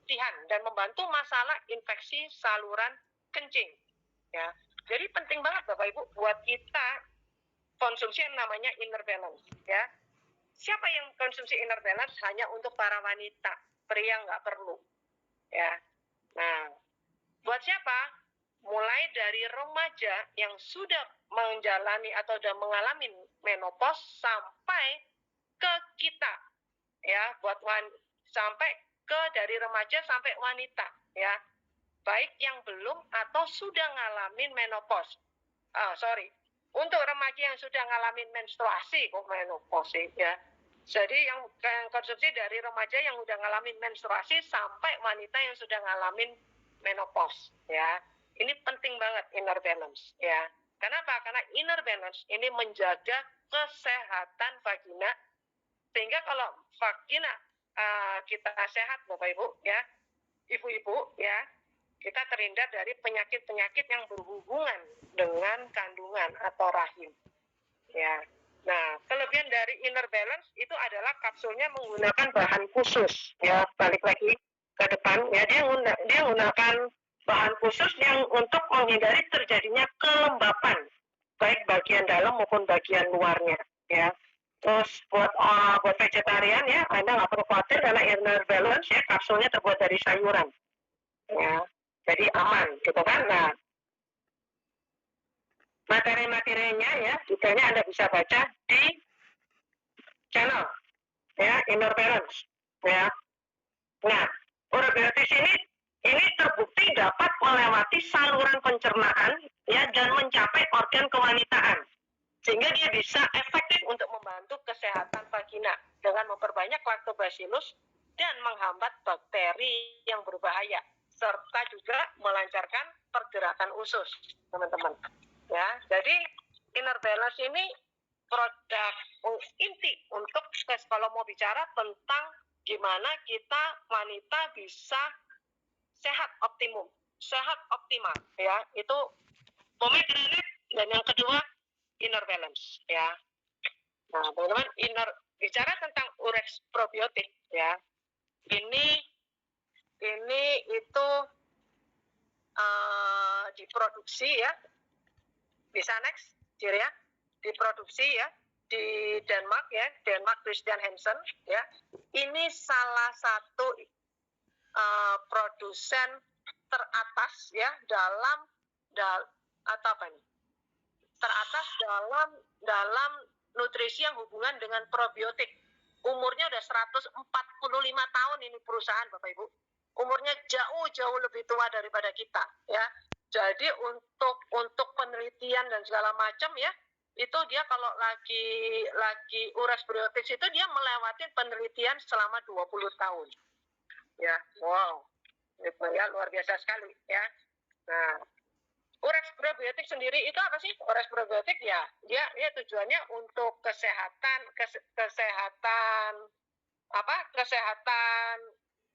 keputihan dan membantu masalah infeksi saluran kencing. Ya, jadi penting banget Bapak Ibu buat kita konsumsi yang namanya inner balance. Ya, siapa yang konsumsi inner balance? Hanya untuk para wanita, pria nggak perlu. Ya, nah, buat siapa? Mulai dari remaja yang sudah menjalani atau sudah mengalami menopause sampai ke kita, ya, buat sampai ke dari remaja sampai wanita, ya, baik yang belum atau sudah ngalamin menopause. Untuk remaja yang sudah ngalamin menstruasi, kok menopause ya. Jadi yang konsumsi dari remaja yang sudah ngalamin menstruasi sampai wanita yang sudah ngalamin menopause, ya. Ini penting banget inner balance, ya. Kenapa? Karena inner balance ini menjaga kesehatan vagina, sehingga kalau vagina kita sehat, Bapak Ibu, ya, ibu-ibu, ya, kita terhindar dari penyakit-penyakit yang berhubungan dengan kandungan atau rahim, ya. Nah, kelebihan dari inner balance itu adalah kapsulnya menggunakan bahan khusus, ya, balik lagi ke depan, ya, dia menggunakan bahan khusus yang untuk menghindari terjadinya kelembapan, baik bagian dalam maupun bagian luarnya, ya. Terus buat vegetarian, ya, Anda nggak perlu khawatir karena inner balance, ya, kapsulnya terbuat dari sayuran, ya, jadi aman, gitu kan. Nah, materi-materinya, ya, detailnya Anda bisa baca di channel, ya, inner balance, ya. Nah, probiotis ini terbukti dapat melewati saluran pencernaan, ya, dan mencapai organ kewanitaan, sehingga dia bisa efektif untuk membantu kesehatan vagina dengan memperbanyak lactobacillus dan menghambat bakteri yang berbahaya, serta juga melancarkan pergerakan usus, teman-teman. Ya, jadi inner balance ini produk inti untuk kalau mau bicara tentang gimana kita wanita bisa sehat optimal, ya, itu pomegranate, dan yang kedua inner balance, ya. Nah, teman-teman, bicara tentang Urex probiotik, ya, ini itu diproduksi, ya, bisa next, ya, diproduksi, ya, di Denmark, ya, Denmark Christian Hansen, ya. Ini salah satu produsen teratas, ya, teratas dalam nutrisi yang hubungan dengan probiotik. Umurnya udah 145 tahun ini perusahaan, Bapak Ibu. Umurnya jauh lebih tua daripada kita, ya. Jadi untuk penelitian dan segala macam, ya, itu dia kalau lagi Urex probiotik itu dia melewati penelitian selama 20 tahun. Ya, wow. Itu, ya, luar biasa sekali, ya. Nah, Urex probiotik sendiri itu apa sih? Urex probiotik, ya, dia tujuannya untuk kesehatan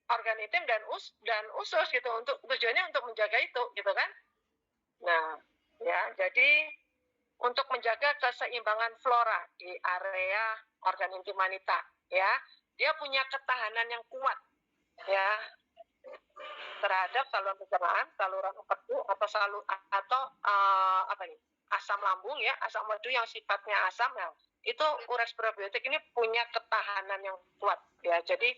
organ intim dan usus, gitu, tujuannya untuk menjaga itu, gitu kan. Nah, ya, jadi untuk menjaga keseimbangan flora di area organ intim wanita, ya, dia punya ketahanan yang kuat, ya, terhadap saluran pencernaan, saluran empedu atau asam lambung, ya, asam madu yang sifatnya asam, ya, itu Urex probiotik ini punya ketahanan yang kuat, ya. Jadi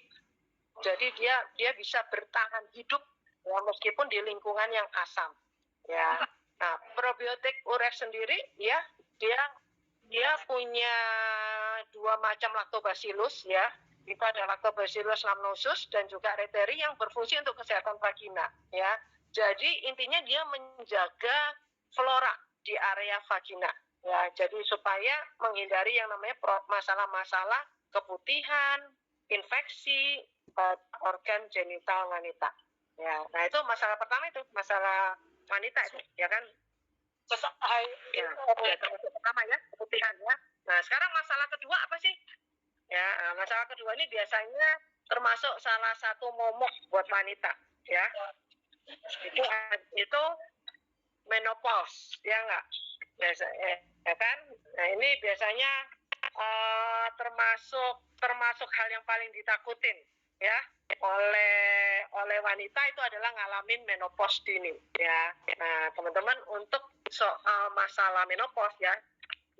dia bisa bertahan hidup, ya, meskipun di lingkungan yang asam, ya. Nah, probiotik Urex sendiri, ya, dia punya 2 macam lactobacillus, ya. Itu ada lactobacillus rhamnosus dan juga reuteri yang berfungsi untuk kesehatan vagina, ya. Jadi intinya dia menjaga flora di area vagina, ya. Jadi supaya menghindari yang namanya masalah-masalah keputihan, infeksi organ genital wanita, ya. Nah, itu masalah pertama, itu masalah wanita, itu, ya kan. Ya, pertama, ya, keputihan, ya. Nah, sekarang masalah kedua apa sih? Ya, masalah kedua ini biasanya termasuk salah satu momok buat wanita, ya. Itu menopause, ya enggak? Ya kan? Nah, ini biasanya termasuk hal yang paling ditakutin, ya, oleh oleh wanita itu adalah ngalamin menopause dini ya. Nah, teman-teman, untuk soal masalah menopause ya,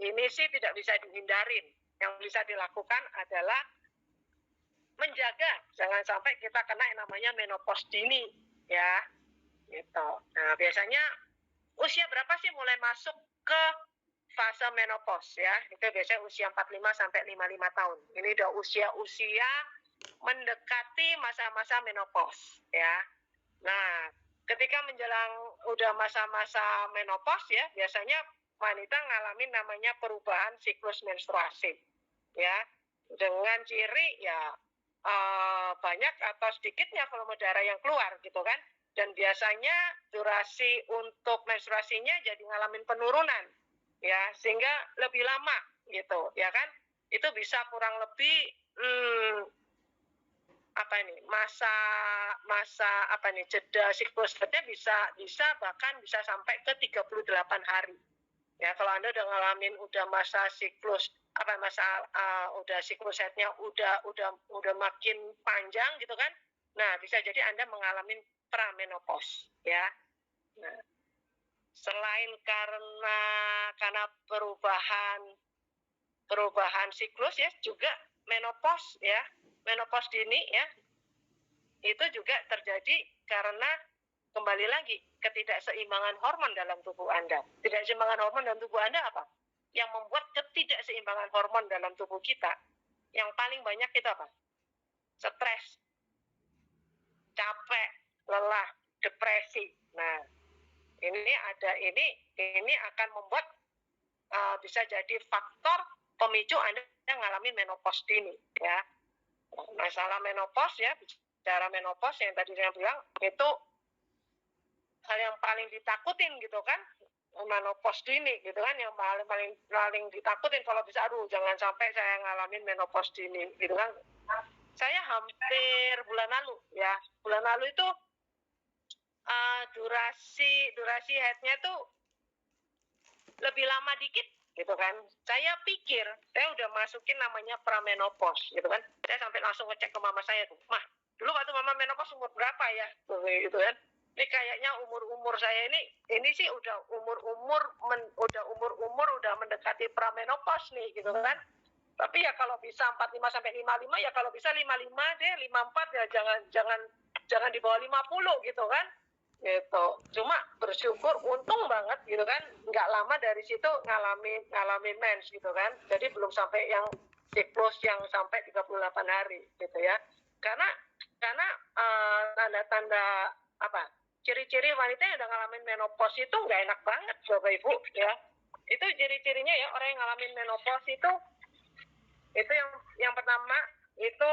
ini sih tidak bisa dihindarin. Yang bisa dilakukan adalah menjaga jangan sampai kita kena yang namanya menopause dini ya. Gitu. Nah, biasanya usia berapa sih mulai masuk ke fase menopause ya? Itu biasanya usia 45 sampai 55 tahun. Ini udah usia-usia mendekati masa-masa menopause ya. Nah, ketika menjelang udah masa-masa menopause ya, biasanya wanita ngalamin namanya perubahan siklus menstruasi ya. Dengan ciri ya banyak atau sedikitnya volume darah yang keluar gitu kan. Dan biasanya durasi untuk menstruasinya jadi ngalamin penurunan ya, sehingga lebih lama gitu ya kan. Itu bisa kurang lebih jeda siklusnya bisa bahkan bisa sampai ke 38 hari ya. Kalau Anda udah ngalamin udah masa siklus udah siklus headnya udah makin panjang gitu kan, nah bisa jadi Anda mengalami pramenopause ya. Nah, selain karena perubahan siklus ya, juga menopause dini ya, itu juga terjadi karena kembali lagi ketidakseimbangan hormon dalam tubuh Anda. Ketidakseimbangan hormon dalam tubuh Anda apa? Yang membuat ketidakseimbangan hormon dalam tubuh kita, yang paling banyak itu apa? Stres, capek, lelah, depresi. Nah, ini akan membuat bisa jadi faktor pemicu Anda mengalami menopause dini ya. Masalah menopause ya, bicara menopause yang tadi saya bilang itu hal yang paling ditakutin gitu kan, menopause dini gitu kan, yang paling ditakutin kalau bisa, aduh jangan sampai saya ngalamin menopause dini gitu kan. Saya hampir bulan lalu itu durasi headnya tuh lebih lama dikit gitu kan. Saya pikir saya udah masukin namanya pramenopause gitu kan. Saya sampai langsung ngecek ke mama saya tuh, "Mah, dulu waktu mama menopause umur berapa ya?" Gitu kan. Ini kayaknya umur saya ini sih udah umur udah mendekati pramenopause nih gitu kan. Tapi ya kalau bisa 45 sampai 55 ya, kalau bisa 55 deh, 54 ya, jangan di bawah 50 gitu kan. Gitu. Cuma bersyukur, untung banget gitu kan, nggak lama dari situ ngalamin mens gitu kan. Jadi belum sampai yang siklus yang sampai 38 hari gitu ya. Karena tanda-tanda ciri-ciri wanita yang udah ngalamin menopause itu nggak enak banget Bapak Ibu ya. Itu ciri-cirinya ya, orang yang ngalamin menopause itu yang pertama itu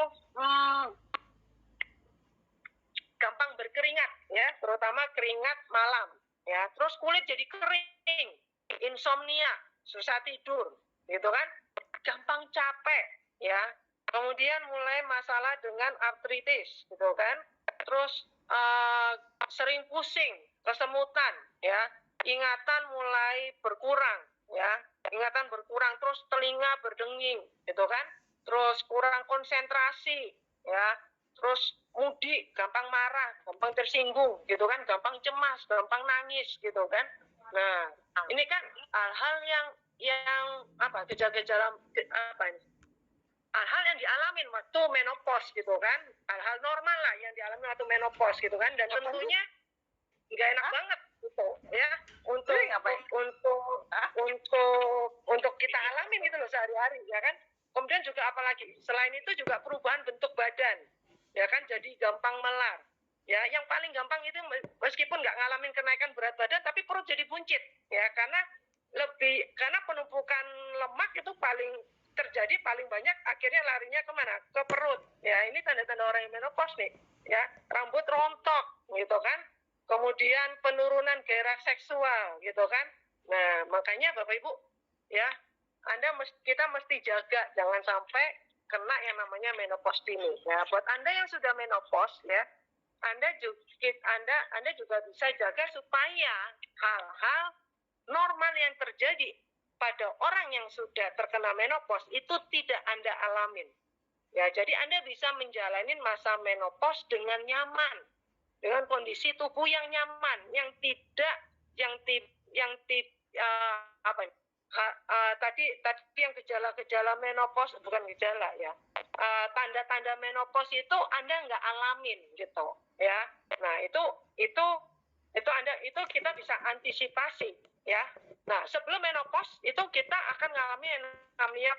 gampang berkeringat ya, terutama keringat malam ya. Terus kulit jadi kering, insomnia, susah tidur gitu kan, gampang capek ya. Kemudian mulai masalah dengan artritis gitu kan. Terus sering pusing, kesemutan ya, ingatan mulai berkurang ya, terus telinga berdenging gitu kan, terus kurang konsentrasi ya, terus mudik, gampang marah, gampang tersinggung gitu kan, gampang cemas, gampang nangis gitu kan. Nah, ini kan hal-hal yang gejala-gejala hal-hal yang dialamin waktu menopause gitu kan, hal-hal normal lah yang dialami waktu menopause gitu kan. Dan tentunya nggak enak banget gitu ya untuk kita alamin gitu loh sehari-hari ya kan. Kemudian juga apalagi selain itu juga perubahan bentuk badan ya kan, jadi gampang melar ya. Yang paling gampang itu meskipun nggak ngalamin kenaikan berat badan, tapi perut jadi buncit ya, karena penumpukan lemak itu terjadi paling banyak, akhirnya larinya kemana? Ke perut ya. Ini tanda-tanda orang yang menopause nih ya. Rambut rontok gitu kan, kemudian penurunan gairah seksual gitu kan. Nah, makanya Bapak Ibu ya, kita mesti jaga jangan sampai kena yang namanya menopause dini ya. Buat Anda yang sudah menopause ya, Anda juga bisa jaga supaya hal-hal normal yang terjadi pada orang yang sudah terkena menopause itu tidak Anda alamin. Ya, jadi Anda bisa menjalani masa menopause dengan nyaman, dengan kondisi tubuh yang nyaman, yang tidak yang ti, yang ti, apa ya, tadi yang gejala menopause, bukan gejala ya, tanda-tanda menopause itu Anda nggak alamin gitu ya. Nah itu Anda, itu kita bisa antisipasi ya. Nah sebelum menopause itu kita akan mengalami yang namanya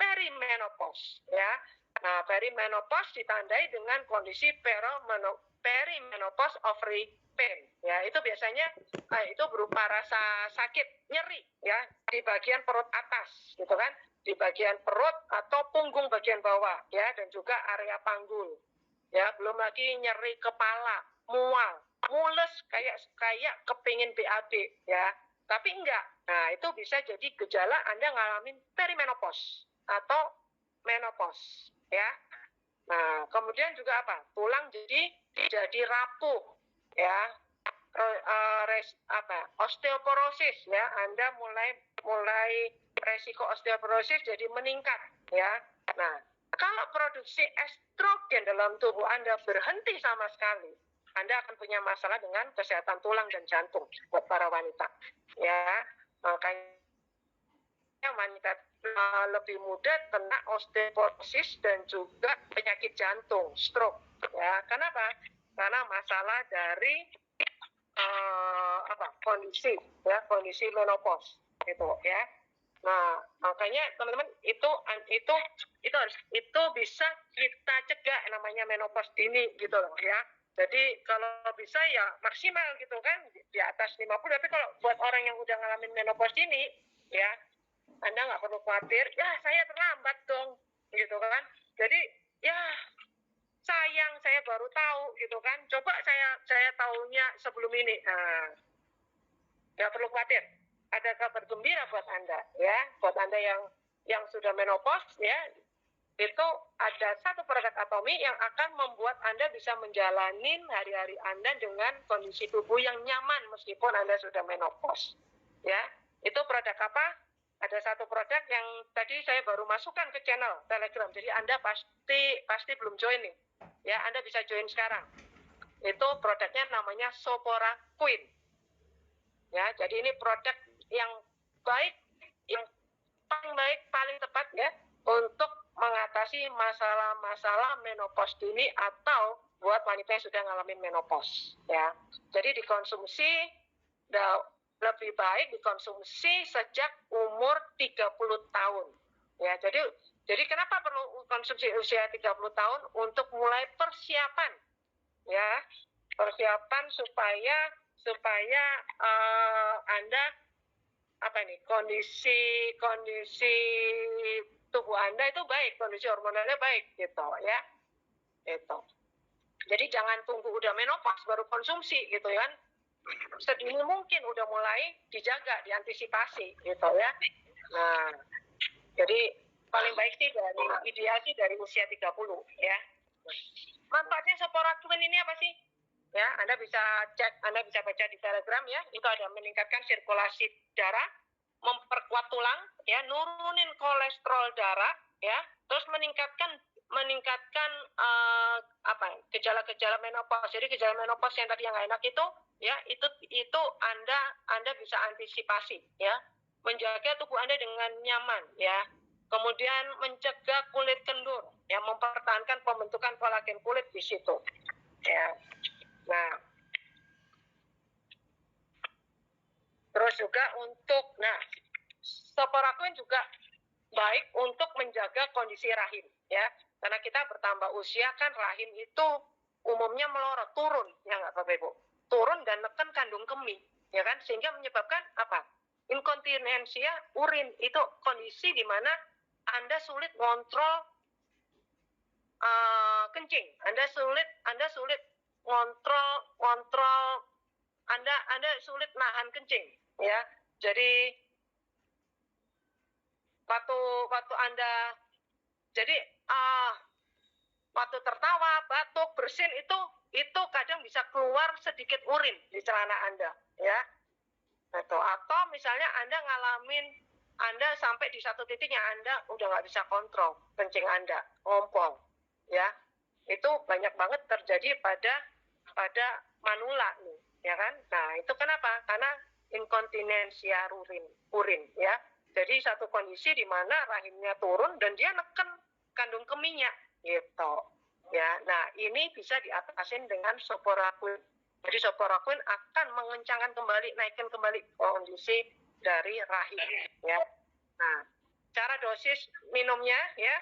perimenopause ya. Nah, perimenopause ditandai dengan kondisi perimenopause ovary pain. Ya, itu biasanya itu berupa rasa sakit, nyeri ya di bagian perut atas, gitu kan? Di bagian perut atau punggung bagian bawah ya, dan juga area panggul. Ya, belum lagi nyeri kepala, mual, mules kayak kepingin BAB ya. Tapi enggak. Nah, itu bisa jadi gejala Anda ngalamin perimenopause atau menopause ya. Nah, kemudian juga apa? Tulang jadi rapuh ya. Osteoporosis ya. Anda mulai resiko osteoporosis jadi meningkat ya. Nah, kalau produksi estrogen dalam tubuh Anda berhenti sama sekali, Anda akan punya masalah dengan kesehatan tulang dan jantung buat para wanita ya. Makanya wanita lebih mudah kena osteoporosis dan juga penyakit jantung, stroke ya. Kenapa? Karena masalah dari kondisi menopause gitu ya. Nah, makanya teman-teman itu bisa kita cegah, namanya menopause dini gitu loh ya. Jadi kalau bisa ya maksimal gitu kan di atas 50, tapi kalau buat orang yang udah ngalamin menopause dini ya, Anda nggak perlu khawatir, ya saya terlambat dong gitu kan. Jadi ya sayang saya baru tahu gitu kan. Coba saya tahunya sebelum ini. Nah, nggak perlu khawatir. Ada kabar gembira buat Anda ya, buat Anda yang sudah menopause ya. Itu ada satu produk Atomy yang akan membuat Anda bisa menjalani hari-hari Anda dengan kondisi tubuh yang nyaman meskipun Anda sudah menopause. Ya, itu produk apa? Ada satu produk yang tadi saya baru masukkan ke channel Telegram. Jadi Anda pasti belum join nih. Ya, Anda bisa join sekarang. Itu produknya namanya Sopora Queen. Ya, jadi ini produk yang baik, yang paling baik, paling tepat ya untuk mengatasi masalah-masalah menopause dini atau buat wanita yang sudah ngalamin menopause ya. Jadi dikonsumsi lebih baik dikonsumsi sejak umur 30 tahun. Ya, jadi kenapa perlu konsumsi usia 30 tahun? Untuk mulai persiapan ya. Persiapan supaya Anda kondisi tubuh Anda itu baik, kondisi hormonalnya baik gitu ya. Itu. Jadi jangan tunggu udah menopause baru konsumsi gitu kan. Sedini mungkin udah mulai dijaga, diantisipasi gitu ya. Nah, jadi paling baik sih ideal sih dari usia 30 ya. Manfaatnya Sopora Queen ini apa sih? Ya, Anda bisa cek, Anda bisa baca di Telegram ya. Itu ada meningkatkan sirkulasi darah, memperkuat tulang, ya, nurunin kolesterol darah, ya, terus meningkatkan gejala-gejala menopause. Jadi gejala menopause yang tadi yang nggak enak itu, ya, itu Anda bisa antisipasi, ya, menjaga tubuh Anda dengan nyaman, ya. Kemudian mencegah kulit kendur, ya, mempertahankan pembentukan kolagen kulit di situ, ya. Nah, terus juga Sopora Queen juga baik untuk menjaga kondisi rahim, ya. Karena kita bertambah usia kan rahim itu umumnya melorot, turun, ya nggak Bapak Ibu? Turun dan neken kandung kemih, ya kan? Sehingga menyebabkan apa? Inkontinensia urin, itu kondisi di mana Anda sulit ngontrol kencing, Anda sulit ngontrol Anda sulit nahan kencing ya. Jadi waktu Anda waktu tertawa, batuk, bersin itu kadang bisa keluar sedikit urin di celana Anda ya. Atau misalnya Anda sampai di satu titik yang Anda udah nggak bisa kontrol kencing Anda, ngompol ya. Itu banyak banget terjadi pada pada manula nih, ya kan? Nah, itu kenapa? Karena inkontinensia urin ya. Jadi satu kondisi di mana rahimnya turun dan dia neken kandung kemihnya gitu. Ya. Nah, ini bisa diatasin dengan soporaquin. Jadi soporaquin akan mengencangkan kembali, naikkan kembali kondisi dari rahim ya. Nah, cara dosis minumnya ya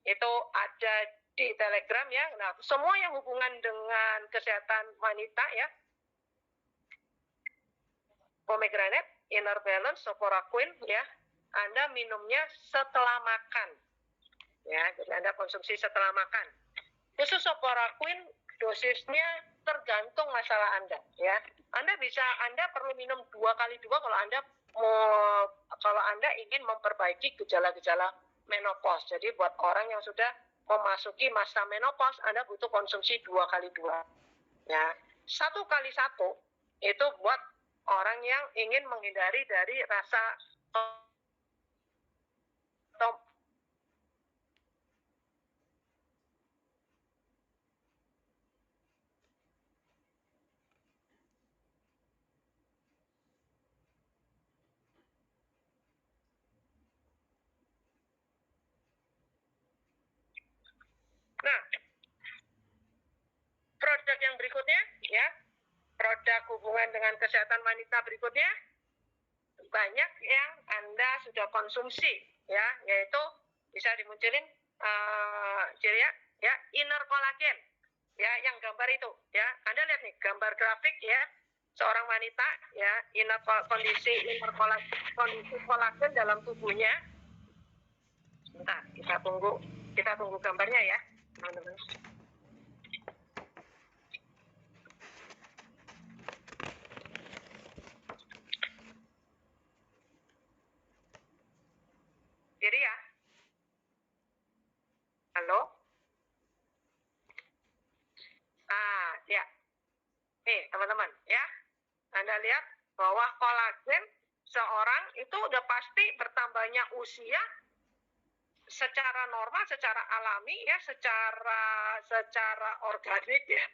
itu ada di Telegram ya. Nah, semua yang hubungan dengan kesehatan wanita ya, pomegranate, inner balance, soporaquin ya, Anda minumnya setelah makan. Ya, jadi Anda konsumsi setelah makan. Khusus soporaquin dosisnya tergantung masalah Anda ya. Anda perlu minum 2 kali 2 kalau Anda ingin memperbaiki gejala-gejala menopause. Jadi buat orang yang sudah memasuki masa menopause, Anda butuh konsumsi 2 kali 2. Ya. 1 kali 1 itu buat orang yang ingin menghindari dari rasa Nah, produk yang berikutnya ya, produk hubungan dengan kesehatan wanita berikutnya banyak yang Anda sudah konsumsi ya, yaitu bisa dimunculin ya inner collagen ya, yang gambar itu ya. Anda lihat nih gambar grafik ya, seorang wanita ya, kondisi kolagen dalam tubuhnya. Sebentar, kita tunggu gambarnya ya, teman-teman. Jadi ya, halo, ya, nih teman-teman ya, Anda lihat bahwa kolagen seorang itu udah pasti bertambahnya usia secara normal, secara alami ya, secara organik ya,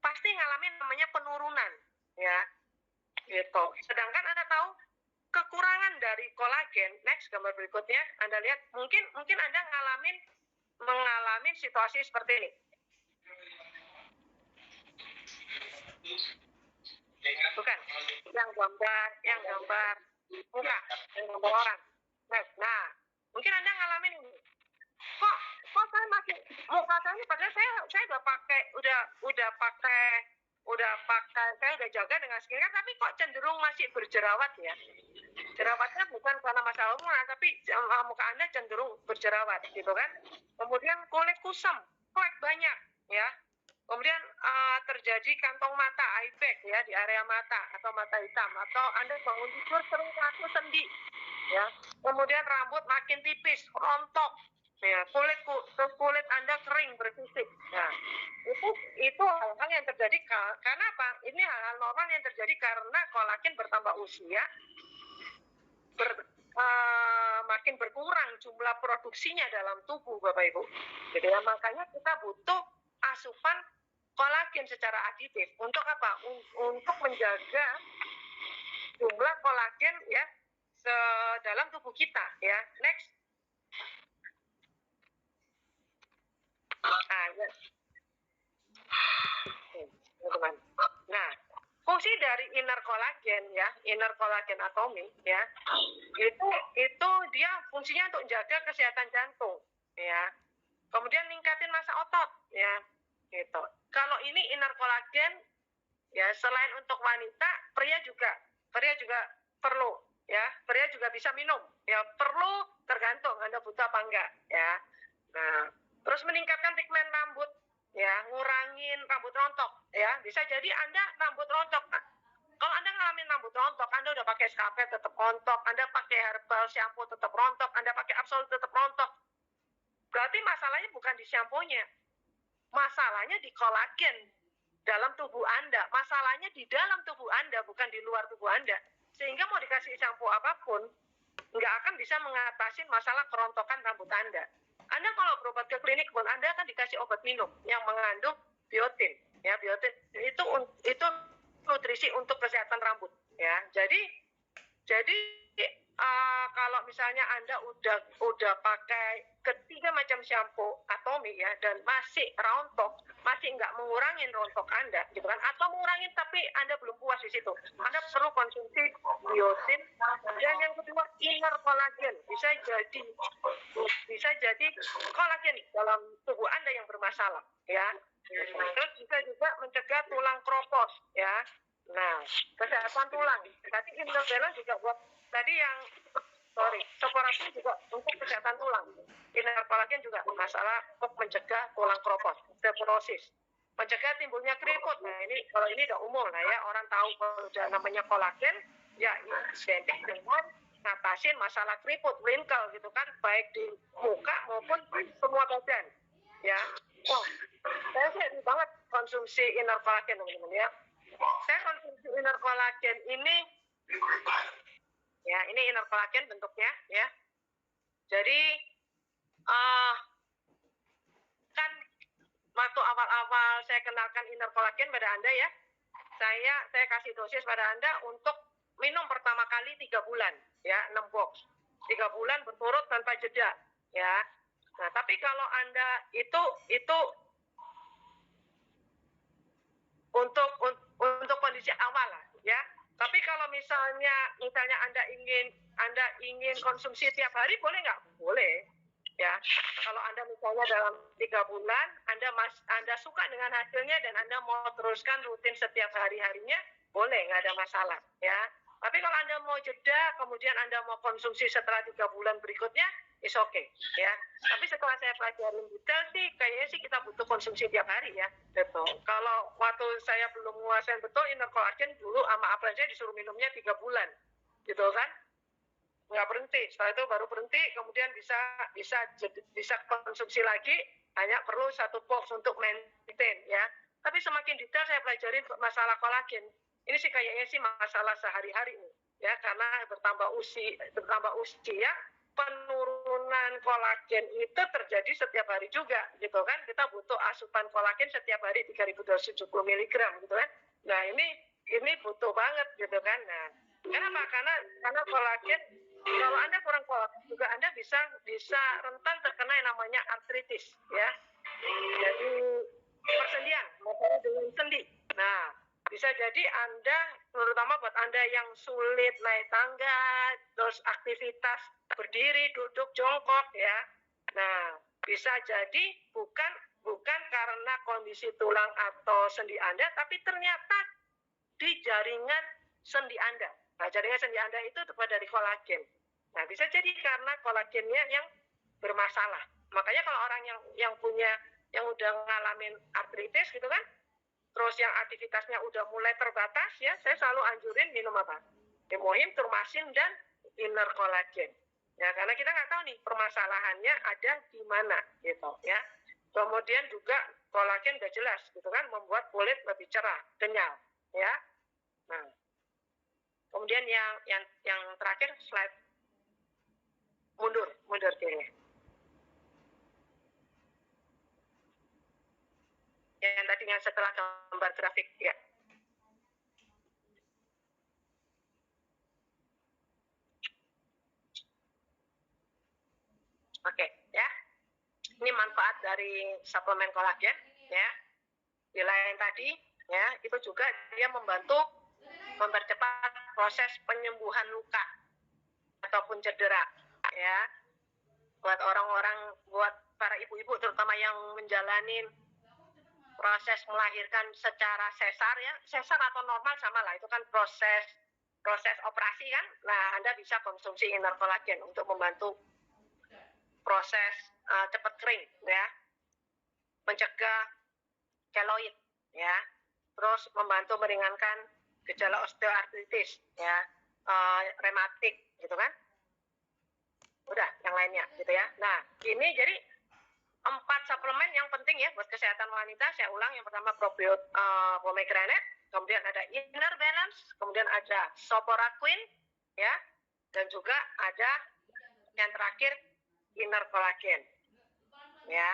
pasti ngalamin namanya penurunan ya, gitu. Sedangkan Anda tahu kekurangan dari kolagen, next gambar berikutnya, Anda lihat mungkin Anda mengalami situasi seperti ini. Bukan, yang gambar muka, yang gambar orang. Nah, mungkin Anda ngalamin ini. Kok saya masih muka saya padahal saya saya udah jaga dengan skincare, tapi kok cenderung masih berjerawat ya. Jerawatnya bukan karena masalah hormonal, tapi muka Anda cenderung berjerawat gitu kan. Kemudian kulit kusam, flek banyak ya. Kemudian terjadi kantong mata, eye bag ya, di area mata atau mata hitam, atau Anda bangun tidur sering kaku sendi ya. Kemudian rambut makin tipis, rontok ya, kulit Anda kering bersisik. Nah, itu hal-hal yang terjadi karena apa? Ini hal-hal normal yang terjadi karena kolagen bertambah usia, makin berkurang jumlah produksinya dalam tubuh, Bapak Ibu. Jadi ya, makanya kita butuh asupan kolagen secara aditif. Untuk apa? Untuk menjaga jumlah kolagen ya dalam tubuh kita ya. Next. Nah, fungsi dari inner collagen atomi ya, itu dia fungsinya untuk jaga kesehatan jantung ya. Kemudian ningkatin massa otot ya, gitu. Kalau ini inner collagen ya, selain untuk wanita, pria juga perlu ya. Pria juga bisa minum ya, perlu, tergantung Anda butuh apa enggak ya. Nah, terus meningkatkan pigmen rambut ya, ngurangin rambut rontok ya. Bisa jadi Anda rambut rontok. Nah, kalau Anda ngalamin rambut rontok, Anda udah pakai skape tetap rontok, Anda pakai herbal shampoo tetap rontok, Anda pakai absolut tetap rontok. Berarti masalahnya bukan di shampoo-nya. Masalahnya di kolagen dalam tubuh Anda. Masalahnya di dalam tubuh Anda, bukan di luar tubuh Anda. Sehingga mau dikasih shampoo apapun, nggak akan bisa mengatasi masalah kerontokan rambut Anda. Anda kalau berobat ke klinik pun, Anda akan dikasih obat minum yang mengandung biotin. Ya, biotin itu nutrisi untuk kesehatan rambut. Ya, jadi kalau misalnya Anda udah pakai ketiga macam shampoo Atomy ya, dan masih rontok, masih nggak mengurangin rontok Anda, gitu kan? Atau mengurangin tapi Anda belum puas di situ, Anda perlu konsumsi biotin. Dan yang kedua, inner collagen. Bisa jadi kolagen dalam tubuh Anda yang bermasalah, ya. Terus bisa juga mencegah tulang kropos, ya. Nah, kesehatan tulang. Tadi inner balance juga buat Soporapin juga untuk kesehatan tulang. Inner collagen juga masalah untuk mencegah tulang kropos, osteoporosis, mencegah timbulnya keriput. Nah, kalau ini udah umum lah ya, orang tahu kalau udah namanya kolagen, ya identik dengan ngatasin masalah keriput, wrinkle gitu kan, baik di muka maupun semua badan. Ya, saya sih banget konsumsi inner collagen teman-teman ya. Saya konsumsi inner collagen ini, ya ini inner collagen bentuknya ya. Jadi kan waktu awal-awal saya kenalkan inner collagen pada Anda ya, saya kasih dosis pada Anda untuk minum pertama kali 3 bulan ya, 6 box 3 bulan berturut tanpa jeda ya. Nah, tapi kalau Anda itu untuk kondisi awal lah ya. Tapi kalau misalnya Anda ingin konsumsi tiap hari, boleh nggak? Boleh ya. Kalau Anda misalnya dalam 3 bulan Anda suka dengan hasilnya dan Anda mau teruskan rutin setiap hari-harinya, boleh, nggak ada masalah ya. Tapi kalau Anda mau jeda, kemudian Anda mau konsumsi setelah 3 bulan berikutnya, is okay ya. Tapi setelah saya pelajarin detail sih, kayaknya sih kita butuh konsumsi tiap hari ya. Gitu. Kalau waktu saya belum menguasai betul inner collagen, dulu sama apel saya disuruh minumnya 3 bulan, gitu kan? Nggak berhenti. Setelah itu baru berhenti, kemudian bisa konsumsi lagi, hanya perlu 1 box untuk maintain ya. Tapi semakin detail saya pelajarin masalah kolagen, ini sih kayaknya sih masalah sehari-hari nih ya, karena bertambah usia, penurunan kolagen itu terjadi setiap hari juga, gitu kan? Kita butuh asupan kolagen setiap hari 3.270 mg, gitu kan? Nah, ini butuh banget, gitu kan? Nah, kenapa? Karena kolagen, kalau Anda kurang kolagen juga Anda bisa rentan terkena yang namanya artritis, ya. Jadi persendian, masalah dengan sendi. Nah, bisa jadi Anda, terutama buat Anda yang sulit naik tangga, terus aktivitas berdiri, duduk, jongkok ya. Nah, bisa jadi bukan karena kondisi tulang atau sendi Anda, tapi ternyata di jaringan sendi Anda. Nah, jaringan sendi Anda itu terbuat dari kolagen. Nah, bisa jadi karena kolagennya yang bermasalah. Makanya kalau orang yang udah ngalamin artritis gitu kan, terus yang aktivitasnya udah mulai terbatas ya, saya selalu anjurin minum apa? Hemohim, turmasin, dan inner collagen. Ya, karena kita nggak tahu nih permasalahannya ada di mana gitu ya. Kemudian juga kolagen udah jelas gitu kan, membuat kulit lebih cerah, kenyal ya. Nah, kemudian yang terakhir, slide mundur kiri. Yang tadinya setelah gambar grafik ya. Oke, ya. Ini manfaat dari suplemen kolagen ya. Di lain tadi ya, itu juga dia membantu mempercepat proses penyembuhan luka ataupun cedera ya. Buat para ibu-ibu terutama yang menjalani proses melahirkan secara sesar ya, sesar atau normal sama lah, itu kan proses operasi kan. Nah, Anda bisa konsumsi inner collagen untuk membantu proses cepat kering ya, mencegah keloid ya, terus membantu meringankan gejala osteoartritis ya, rematik gitu kan. Udah, yang lainnya gitu ya. Nah, ini jadi 4 suplemen yang penting ya buat kesehatan wanita. Saya ulang, yang pertama pomegranate, kemudian ada inner balance, kemudian ada soporaquin ya, dan juga ada yang terakhir inner collagen ya.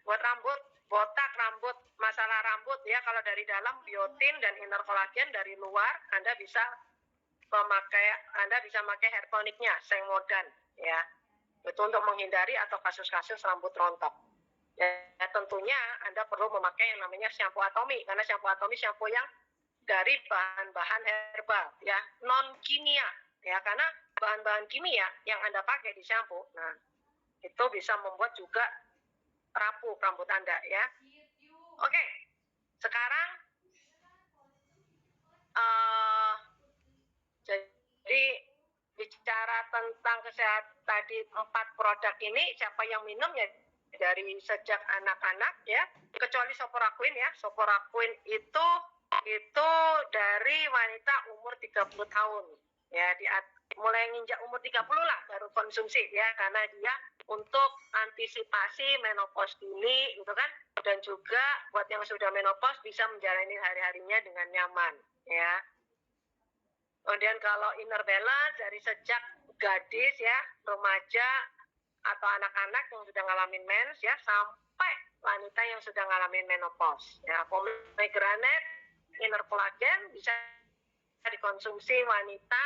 Buat rambut botak, rambut, masalah rambut ya, kalau dari dalam biotin dan inner kolagen, dari luar Anda bisa pakai hair tonicnya, Sengmodan ya. Itu untuk menghindari atau kasus-kasus rambut rontok. Ya, tentunya Anda perlu memakai yang namanya shampoo Atomy, karena shampoo Atomy shampoo yang dari bahan-bahan herbal ya, non kimia ya, karena bahan-bahan kimia yang Anda pakai di shampoo, nah itu bisa membuat juga rapuh rambut Anda ya. Oke, sekarang jadi bicara tentang kesehatan tadi 4 produk ini, siapa yang minum ya dari sejak anak-anak ya, kecuali Soporaquin ya. Soporaquin itu dari wanita umur 30 tahun ya, mulai nginjak umur 30 lah baru konsumsi ya, karena dia untuk antisipasi menopause dini gitu kan, dan juga buat yang sudah menopause bisa menjalani hari-harinya dengan nyaman ya. Kemudian kalau inner balance dari sejak gadis ya, remaja atau anak-anak yang sudah ngalamin mens ya, sampai wanita yang sudah ngalamin menopause ya. Pomegranate, inner collagen bisa dikonsumsi wanita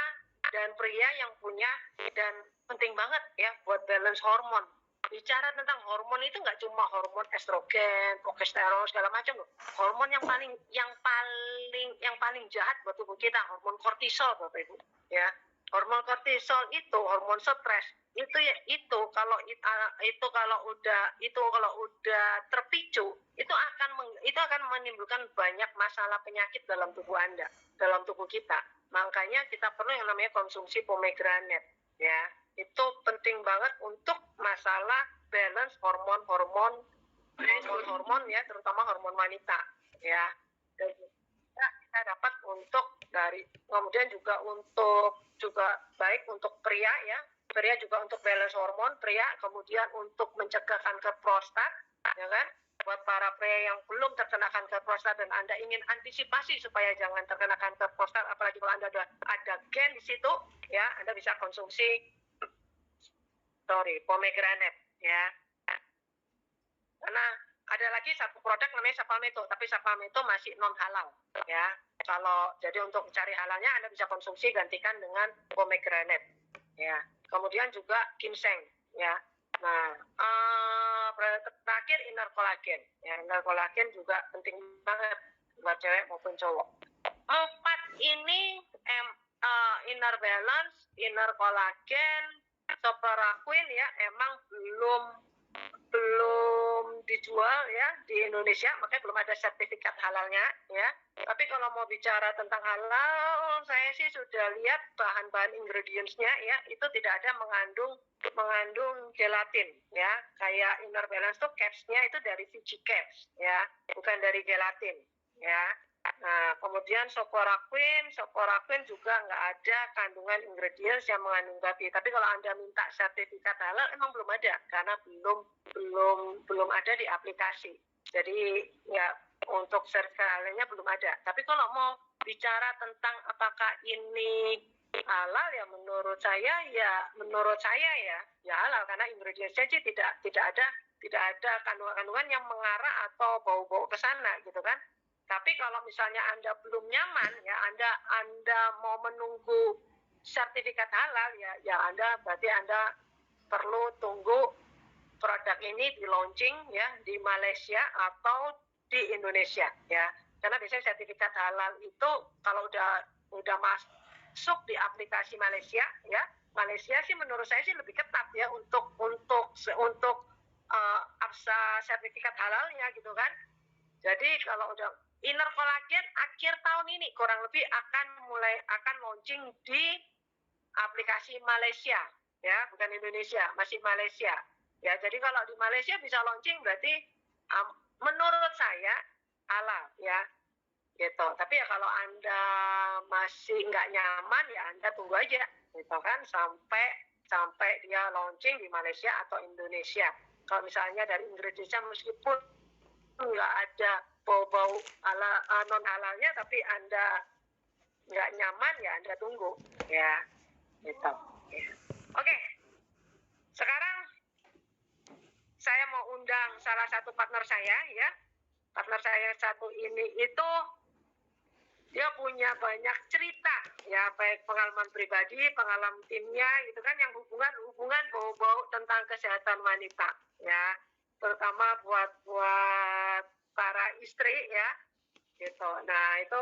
dan pria yang punya, dan penting banget ya buat balance hormon. Bicara tentang hormon itu nggak cuma hormon estrogen, progesteron segala macam loh. Hormon yang paling jahat buat tubuh kita, hormon kortisol Bapak Ibu ya. Hormon kortisol itu hormon stres. Itu kalau udah terpicu, itu akan menimbulkan banyak masalah penyakit dalam tubuh Anda, dalam tubuh kita. Makanya kita perlu yang namanya konsumsi pomegranate ya. Itu penting banget untuk masalah balance hormon ya, terutama hormon wanita ya. Dan kita dapat kemudian juga baik untuk pria ya. Pria juga untuk balance hormon pria, kemudian untuk mencegah kanker prostat ya kan. Buat para pria yang belum terkena kanker prostat dan Anda ingin antisipasi supaya jangan terkena kanker prostat, apalagi kalau Anda ada gen di situ ya, Anda bisa konsumsi pomegranate ya. Karena ada lagi satu produk namanya Sapalmeto, tapi Sapalmeto masih non halal ya. Jadi untuk mencari halalnya Anda bisa konsumsi, gantikan dengan pomegranate ya. Kemudian juga ginseng ya. Nah, terakhir inner collagen ya. Inner collagen juga penting banget buat cewek maupun cowok. 4 ini inner balance, inner collagen, Soporaquin ya, emang belum dijual ya di Indonesia, makanya belum ada sertifikat halalnya ya. Tapi kalau mau bicara tentang halal, saya sih sudah lihat bahan-bahan ingredients-nya ya, itu tidak ada mengandung gelatin ya. Kayak inner balance tuh caps-nya itu dari Fiji caps ya, bukan dari gelatin ya. Nah, kemudian Soporaquin juga nggak ada kandungan ingredients yang mengandung babi. Tapi kalau Anda minta sertifikat halal, emang belum ada, karena belum ada di aplikasi. Jadi ya untuk sertifikat halalnya belum ada. Tapi kalau mau bicara tentang apakah ini halal ya, menurut saya ya halal, karena ingredients-nya sih tidak ada kandungan-kandungan yang mengarah atau bau-bau ke sana gitu kan. Tapi kalau misalnya Anda belum nyaman ya, Anda mau menunggu sertifikat halal ya berarti Anda perlu tunggu produk ini di launching ya di Malaysia atau di Indonesia ya. Karena biasanya sertifikat halal itu kalau udah masuk di aplikasi Malaysia ya, Malaysia sih menurut saya sih lebih ketat ya untuk absa sertifikat halalnya gitu kan. Jadi kalau udah inner collagen akhir tahun ini kurang lebih akan launching di aplikasi Malaysia ya, bukan Indonesia, masih Malaysia ya. Jadi kalau di Malaysia bisa launching berarti menurut saya halal ya gitu. Tapi ya kalau Anda masih nggak nyaman ya Anda tunggu aja gitu kan, sampai dia launching di Malaysia atau Indonesia. Kalau misalnya dari ingredientsnya meskipun nggak ada bau-bau non halalnya, tapi Anda nggak nyaman ya Anda tunggu ya gitu ya. Oke, sekarang saya mau undang salah satu partner saya ya. Partner saya satu ini itu dia punya banyak cerita ya, baik pengalaman pribadi, pengalaman timnya gitu kan, yang hubungan bau-bau tentang kesehatan wanita ya, terutama buat para istri ya gitu. Nah itu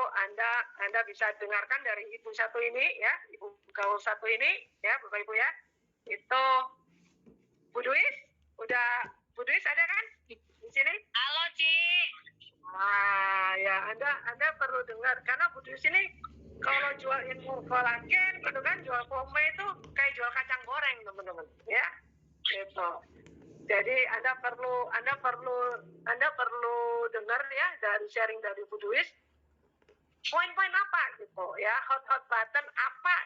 Anda bisa dengarkan dari ibu satu ini ya, ibu gaul satu ini ya, Bapak Ibu ya. Itu Bu Duis, Bu Duis ada kan di sini? Halo, Ci. Ya Anda perlu dengar, karena Bu Duis ini kalau jual ilmu kolagen gitu kan, jual pome itu kayak jual kacang goreng teman-teman ya gitu. Jadi Anda perlu dengar ya, dari sharing dari Bu Duis, poin-poin apa gitu ya, hot button apa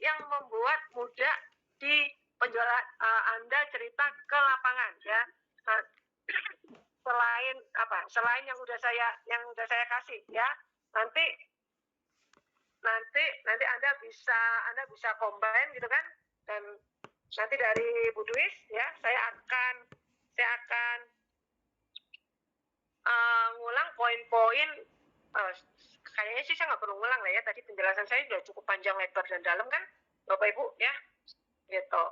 yang membuat mudah di penjualan Anda cerita ke lapangan ya. Nah, selain yang udah saya kasih ya, nanti Anda bisa combine gitu kan, dan nanti dari Bu Duis ya saya akan ngulang poin-poin. Kayaknya sih saya nggak perlu ngulang lah ya, tadi penjelasan saya sudah cukup panjang, lebar, dan dalam kan Bapak Ibu ya gitu.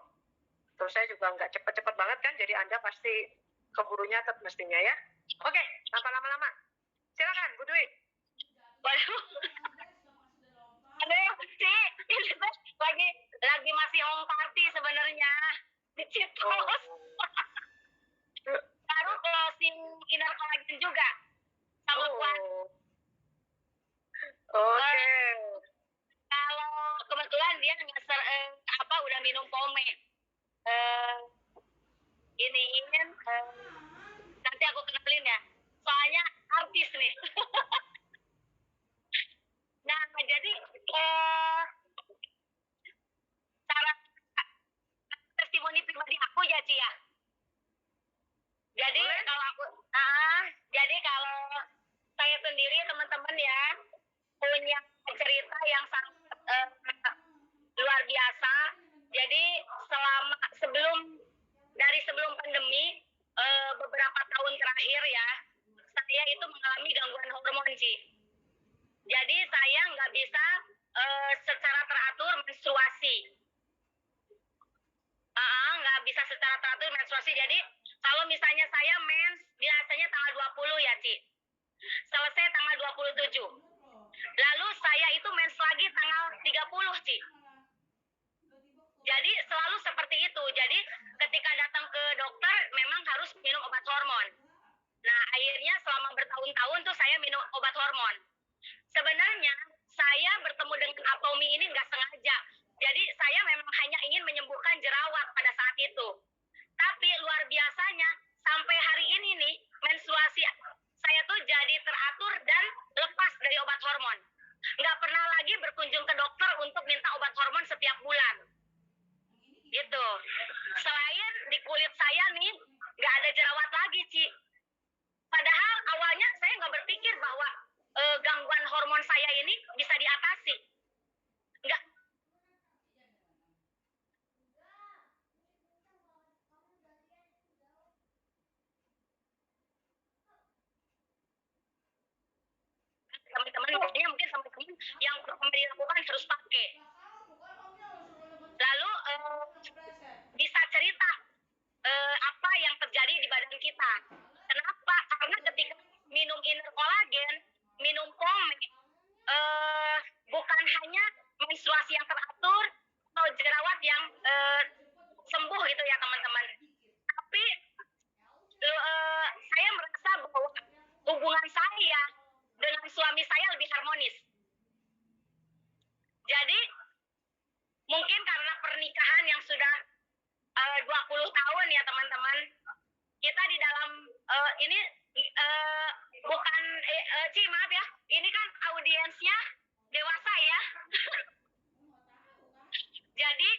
Terus saya juga nggak cepet-cepet banget kan, jadi Anda pasti keburu nyatet mestinya ya. Oke, tanpa lama-lama silakan Bu Dwi. Waduh. Aduh, Ci, ini lagi masih home party sebenarnya di Citos. Baru closing inner collagen juga sama kuat. Oke. Kalau kebetulan dia udah minum pome. Nanti aku kenalin ya. Soalnya artis nih. Nah, jadi cara testimoni pribadi aku ya, Ci ya. Jadi kalau saya sendiri, teman-teman ya, punya cerita yang sangat luar biasa. Jadi sebelum pandemi, beberapa tahun terakhir ya, saya itu mengalami gangguan hormon, Ci. Jadi saya nggak bisa secara teratur menstruasi. Jadi kalau misalnya saya mens biasanya tanggal 20 ya, Ci. Selesai tanggal 27. Lalu saya itu mens lagi tanggal 30, Ci. Jadi selalu seperti itu. Jadi ketika datang ke dokter memang harus minum obat hormon. Nah, akhirnya selama bertahun-tahun tuh saya minum obat hormon. Sebenarnya saya bertemu dengan Atomi ini nggak sengaja. Jadi saya memang hanya ingin menyembuhkan jerawat pada saat itu. Tapi luar biasanya sampai hari ini nih, menstruasi saya tuh jadi teratur dan lepas dari obat hormon. Nggak pernah lagi berkunjung ke dokter untuk minta obat hormon setiap bulan. Gitu. Selain di kulit saya nih, nggak ada jerawat lagi, Ci. Padahal awalnya saya nggak berpikir bahwa gangguan hormon saya ini bisa diatasi. Nggak. Teman-teman, mungkin teman-teman yang pertama dilakukan harus pakai. Lalu bisa cerita apa yang terjadi di badan kita. Kenapa? Karena ketika minum inner collagen, minum pome, bukan hanya menstruasi yang teratur atau jerawat yang sembuh gitu ya, teman-teman. Tapi saya merasa bahwa hubungan saya dengan suami saya lebih harmonis. Jadi mungkin karena pernikahan yang sudah 20 tahun ya, teman-teman, kita di dalam ini bukan Ci, maaf ya, ini kan audiensnya dewasa ya. Jadi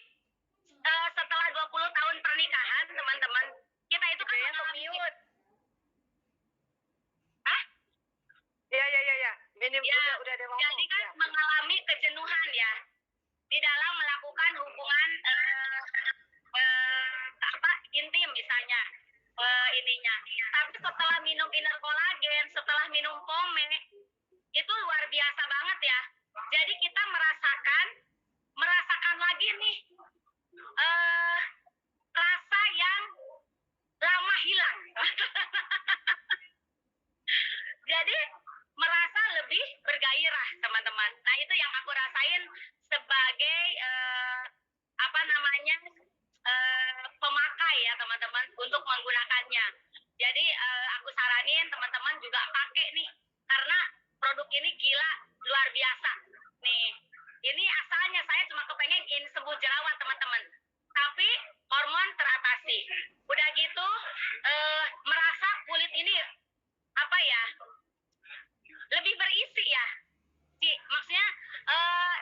setelah 20 tahun pernikahan, teman-teman, kita itu kan mengalami udah dewasa. Jadi kan mengalami kejenuhan ya di dalam melakukan hubungan intim misalnya. ininya. Tapi setelah minum inner collagen, setelah minum pome, itu luar biasa banget ya. Jadi kita merasakan lagi nih eh rasa yang lama hilang. Jadi merasa lebih bergairah, teman-teman. Nah, itu yang aku rasain sebagai apa namanya pemakai ya, teman-teman, untuk menggunakannya. Jadi aku saranin teman-teman juga pakai nih, karena produk ini gila, luar biasa. Nih, ini asalnya saya cuma kepengen sembuh jerawat, teman-teman. Tapi hormon teratasi. Udah gitu merasa kulit ini apa ya, lebih berisi ya, maksudnya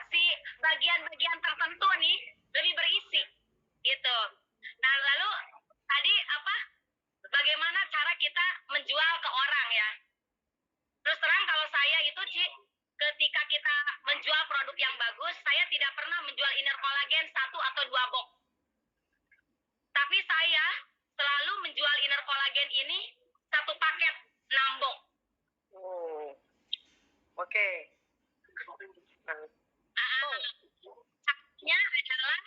si bagian-bagian tertentu nih lebih berisi gitu. Nah, lalu tadi apa, bagaimana cara kita menjual ke orang ya. Terus terang kalau saya itu ketika kita menjual produk yang bagus, saya tidak pernah menjual inner collagen 1 atau 2 box, tapi saya selalu menjual inner collagen ini 1 paket 6 box. Oke. Caranya adalah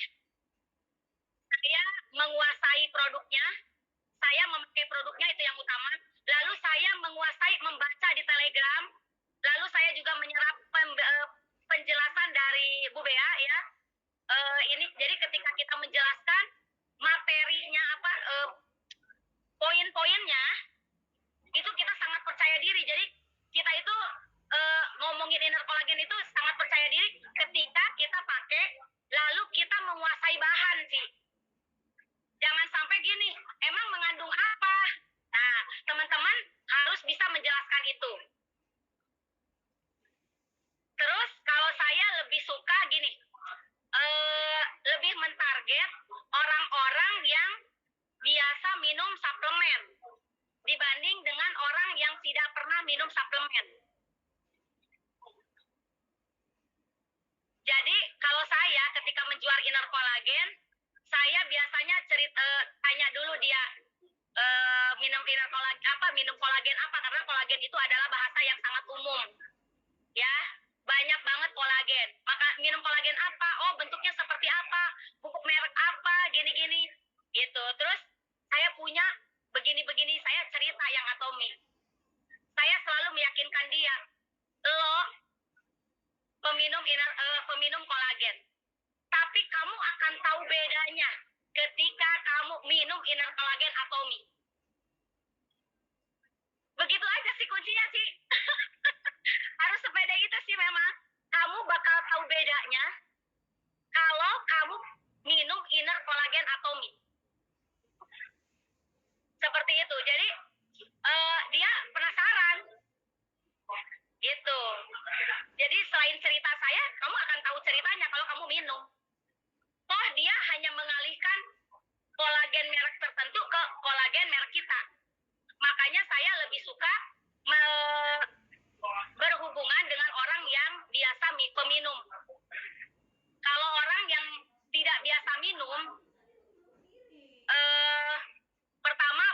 saya menguasai produknya, saya memakai produknya, itu yang utama. Lalu saya menguasai membaca di Telegram, lalu saya juga menyerap penjelasan dari Bu Bea ya. Ini jadi ketika kita menjelaskan materinya apa, poin-poinnya, itu kita sangat percaya diri. Jadi kita itu ngomongin inner collagen itu sangat percaya diri ketika kita pakai, lalu kita menguasai bahan sih. Jangan sampai gini, emang mengandung apa? Nah, teman-teman harus bisa menjelaskan itu. Terus kalau saya lebih suka gini, lebih mentarget orang-orang yang biasa minum suplemen dibanding dengan orang yang tidak pernah minum suplemen. Jadi kalau saya ketika menjual inner collagen, saya biasanya tanya dulu dia minum inner collagen apa, minum kolagen apa, karena kolagen itu adalah bahasa yang sangat umum. Ya, banyak banget kolagen. Maka minum kolagen apa? Oh, bentuknya seperti apa? Pupuk merek apa? Gini-gini. Gitu. Terus saya punya begini-begini, saya cerita yang Atomy. Saya selalu meyakinkan dia, lo peminum kolagen. Tapi kamu akan tahu bedanya ketika kamu minum inner collagen Atomy. Begitu aja sih kuncinya sih. Harus sepeda itu sih memang. Kamu bakal tahu bedanya kalau kamu minum inner collagen Atomy. Seperti itu. Jadi dia penasaran. Gitu. Jadi selain cerita saya, kamu akan tahu ceritanya kalau kamu minum. Toh dia hanya mengalihkan kolagen merek tertentu ke kolagen merek kita. Makanya saya lebih suka berhubungan dengan orang yang biasa peminum. Kalau orang yang tidak biasa minum, pertama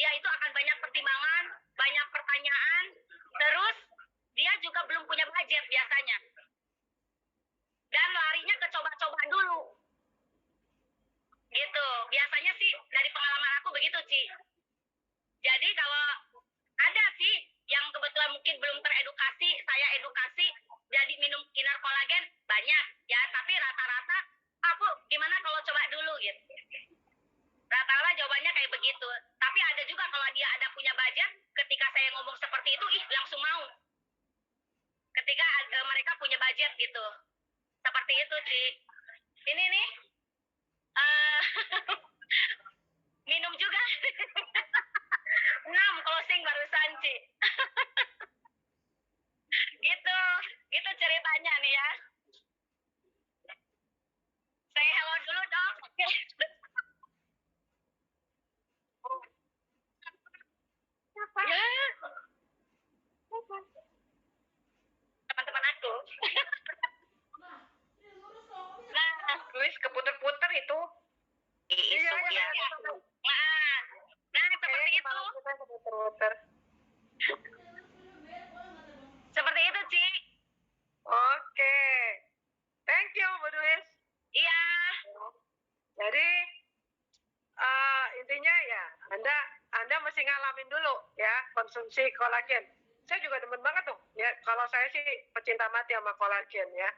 dia itu akan banyak pertimbangan, banyak pertanyaan, terus dia juga belum punya budget biasanya. Dan larinya ke coba-coba dulu. Gitu. Biasanya sih dari pengalaman aku begitu, Ci. Jadi kalau ada sih yang kebetulan mungkin belum teredukasi, saya edukasi, jadi minum inner collagen banyak ya, tapi rata-rata aku gimana kalau coba dulu gitu. Rata-rata jawabannya kayak begitu. Tapi ada juga kalau dia ada punya budget, ketika saya ngomong seperti itu, langsung mau. Ketika mereka punya budget gitu. Seperti itu, Ci. Ini nih, minum juga. 6 closing barusan, Ci. Gitu ceritanya nih ya. Saya hello dulu dong. Ya. Teman-teman aku. Nah, Luis keputer-puter itu. isu ya. Nah, seperti alamin dulu ya konsumsi kolagen. Saya juga demen banget tuh ya, kalau saya sih pecinta mati sama kolagen ya,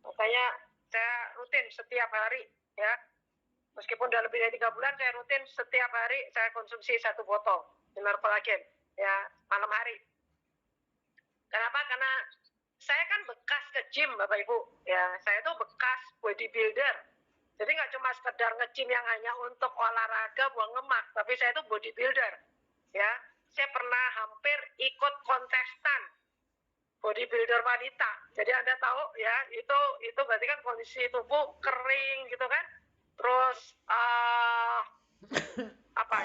makanya saya rutin setiap hari ya, meskipun udah lebih dari 3 bulan saya rutin setiap hari saya konsumsi 1 botol Inner Collagen ya, malam hari. Kenapa? Karena saya kan bekas ke gym Bapak Ibu ya, saya tuh bekas bodybuilder. Jadi nggak cuma sekedar nge-gym yang hanya untuk olahraga buang lemak, tapi saya tuh bodybuilder ya. Saya pernah hampir ikut kontestan bodybuilder wanita. Jadi Anda tahu ya, itu berarti kan kondisi tubuh kering gitu kan. Terus apa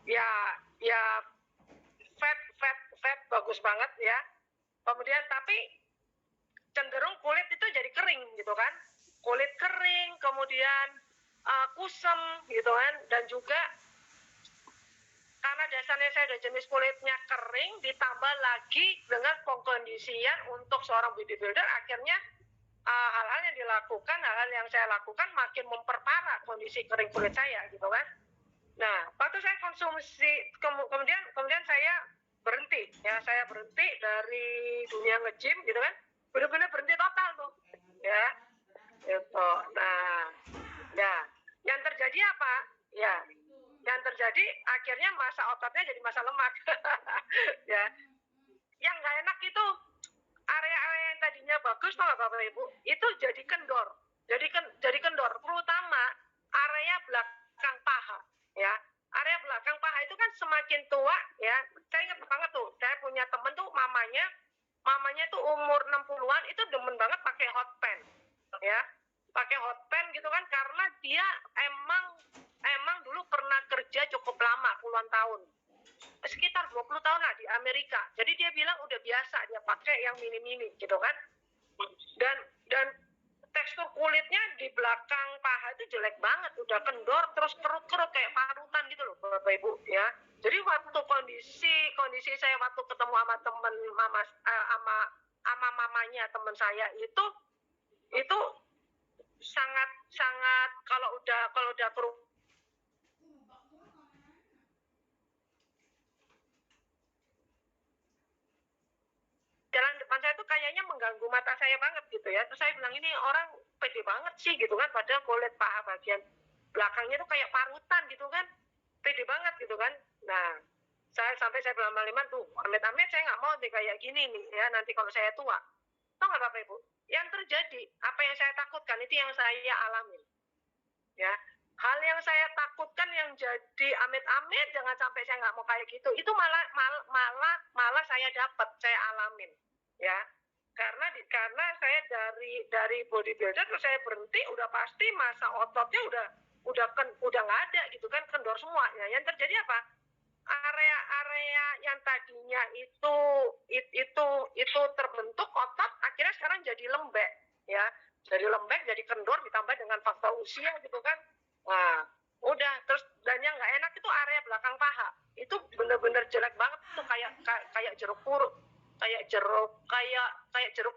ya fat bagus banget ya. Kemudian tapi cenderung kulit itu jadi kering gitu kan. Kulit kering, kemudian kusem gitu kan, dan juga karena dasarnya saya ada jenis kulitnya kering, ditambah lagi dengan pengkondisian untuk seorang bodybuilder, akhirnya hal-hal yang dilakukan, hal-hal yang saya lakukan makin memperparah kondisi kering kulit saya gitu kan. Nah, waktu saya konsumsi, kemudian saya berhenti ya, saya berhenti dari dunia nge-gym gitu kan, benar-benar berhenti total tuh ya gitu. Nah ya, yang terjadi apa ya, yang terjadi akhirnya masa ototnya jadi masa lemak. Ya, yang nggak enak itu area-area yang tadinya bagus tau nggak Bapak Ibu, itu jadi kendor, jadi kendor, terutama area belakang paha ya. Area belakang paha itu kan semakin tua ya, saya ingat banget tuh, saya punya temen tuh mamanya tuh umur 60-an itu demen banget pakai hot pants ya, pakai hot pants gitu kan, karena dia emang dulu pernah kerja cukup lama, puluhan tahun, sekitar 20 tahun lah di Amerika. Jadi dia bilang udah biasa dia pakai yang mini-mini gitu kan. Dan tekstur kulitnya di belakang paha itu jelek banget, udah kendor, terus kerut-kerut kayak parutan gitu loh Bapak Ibu ya. Jadi waktu kondisi saya waktu ketemu sama temen sama mamanya temen saya itu sangat kalau udah jalan depan saya tuh kayaknya mengganggu mata saya banget gitu ya. Terus saya bilang, ini orang pede banget sih gitu kan, padahal kulit paha bagian belakangnya tuh kayak parutan gitu kan, pede banget gitu kan. Nah, sampai saya bilang sama Liman tuh, amit-amit saya nggak mau nih kayak gini nih ya, nanti kalau saya tua. Tahu nggak Bapak Ibu? Yang terjadi, apa yang saya takutkan itu yang saya alamin. Ya, hal yang saya takutkan yang jadi amit-amit jangan sampai saya nggak mau kayak gitu, itu malah saya dapat, saya alamin ya, karena saya dari bodybuilder terus saya berhenti, udah pasti masa ototnya udah nggak ada gitu kan, kendor semua ya. Yang terjadi apa, area-area yang tadinya itu terbentuk otot akhirnya sekarang jadi lembek ya, jadi lembek, jadi kendor, ditambah dengan faktor usia gitu kan. Nah udah, terus dan yang nggak enak itu area belakang paha itu bener-bener jelek banget tuh, kayak jeruk purut, kayak jeruk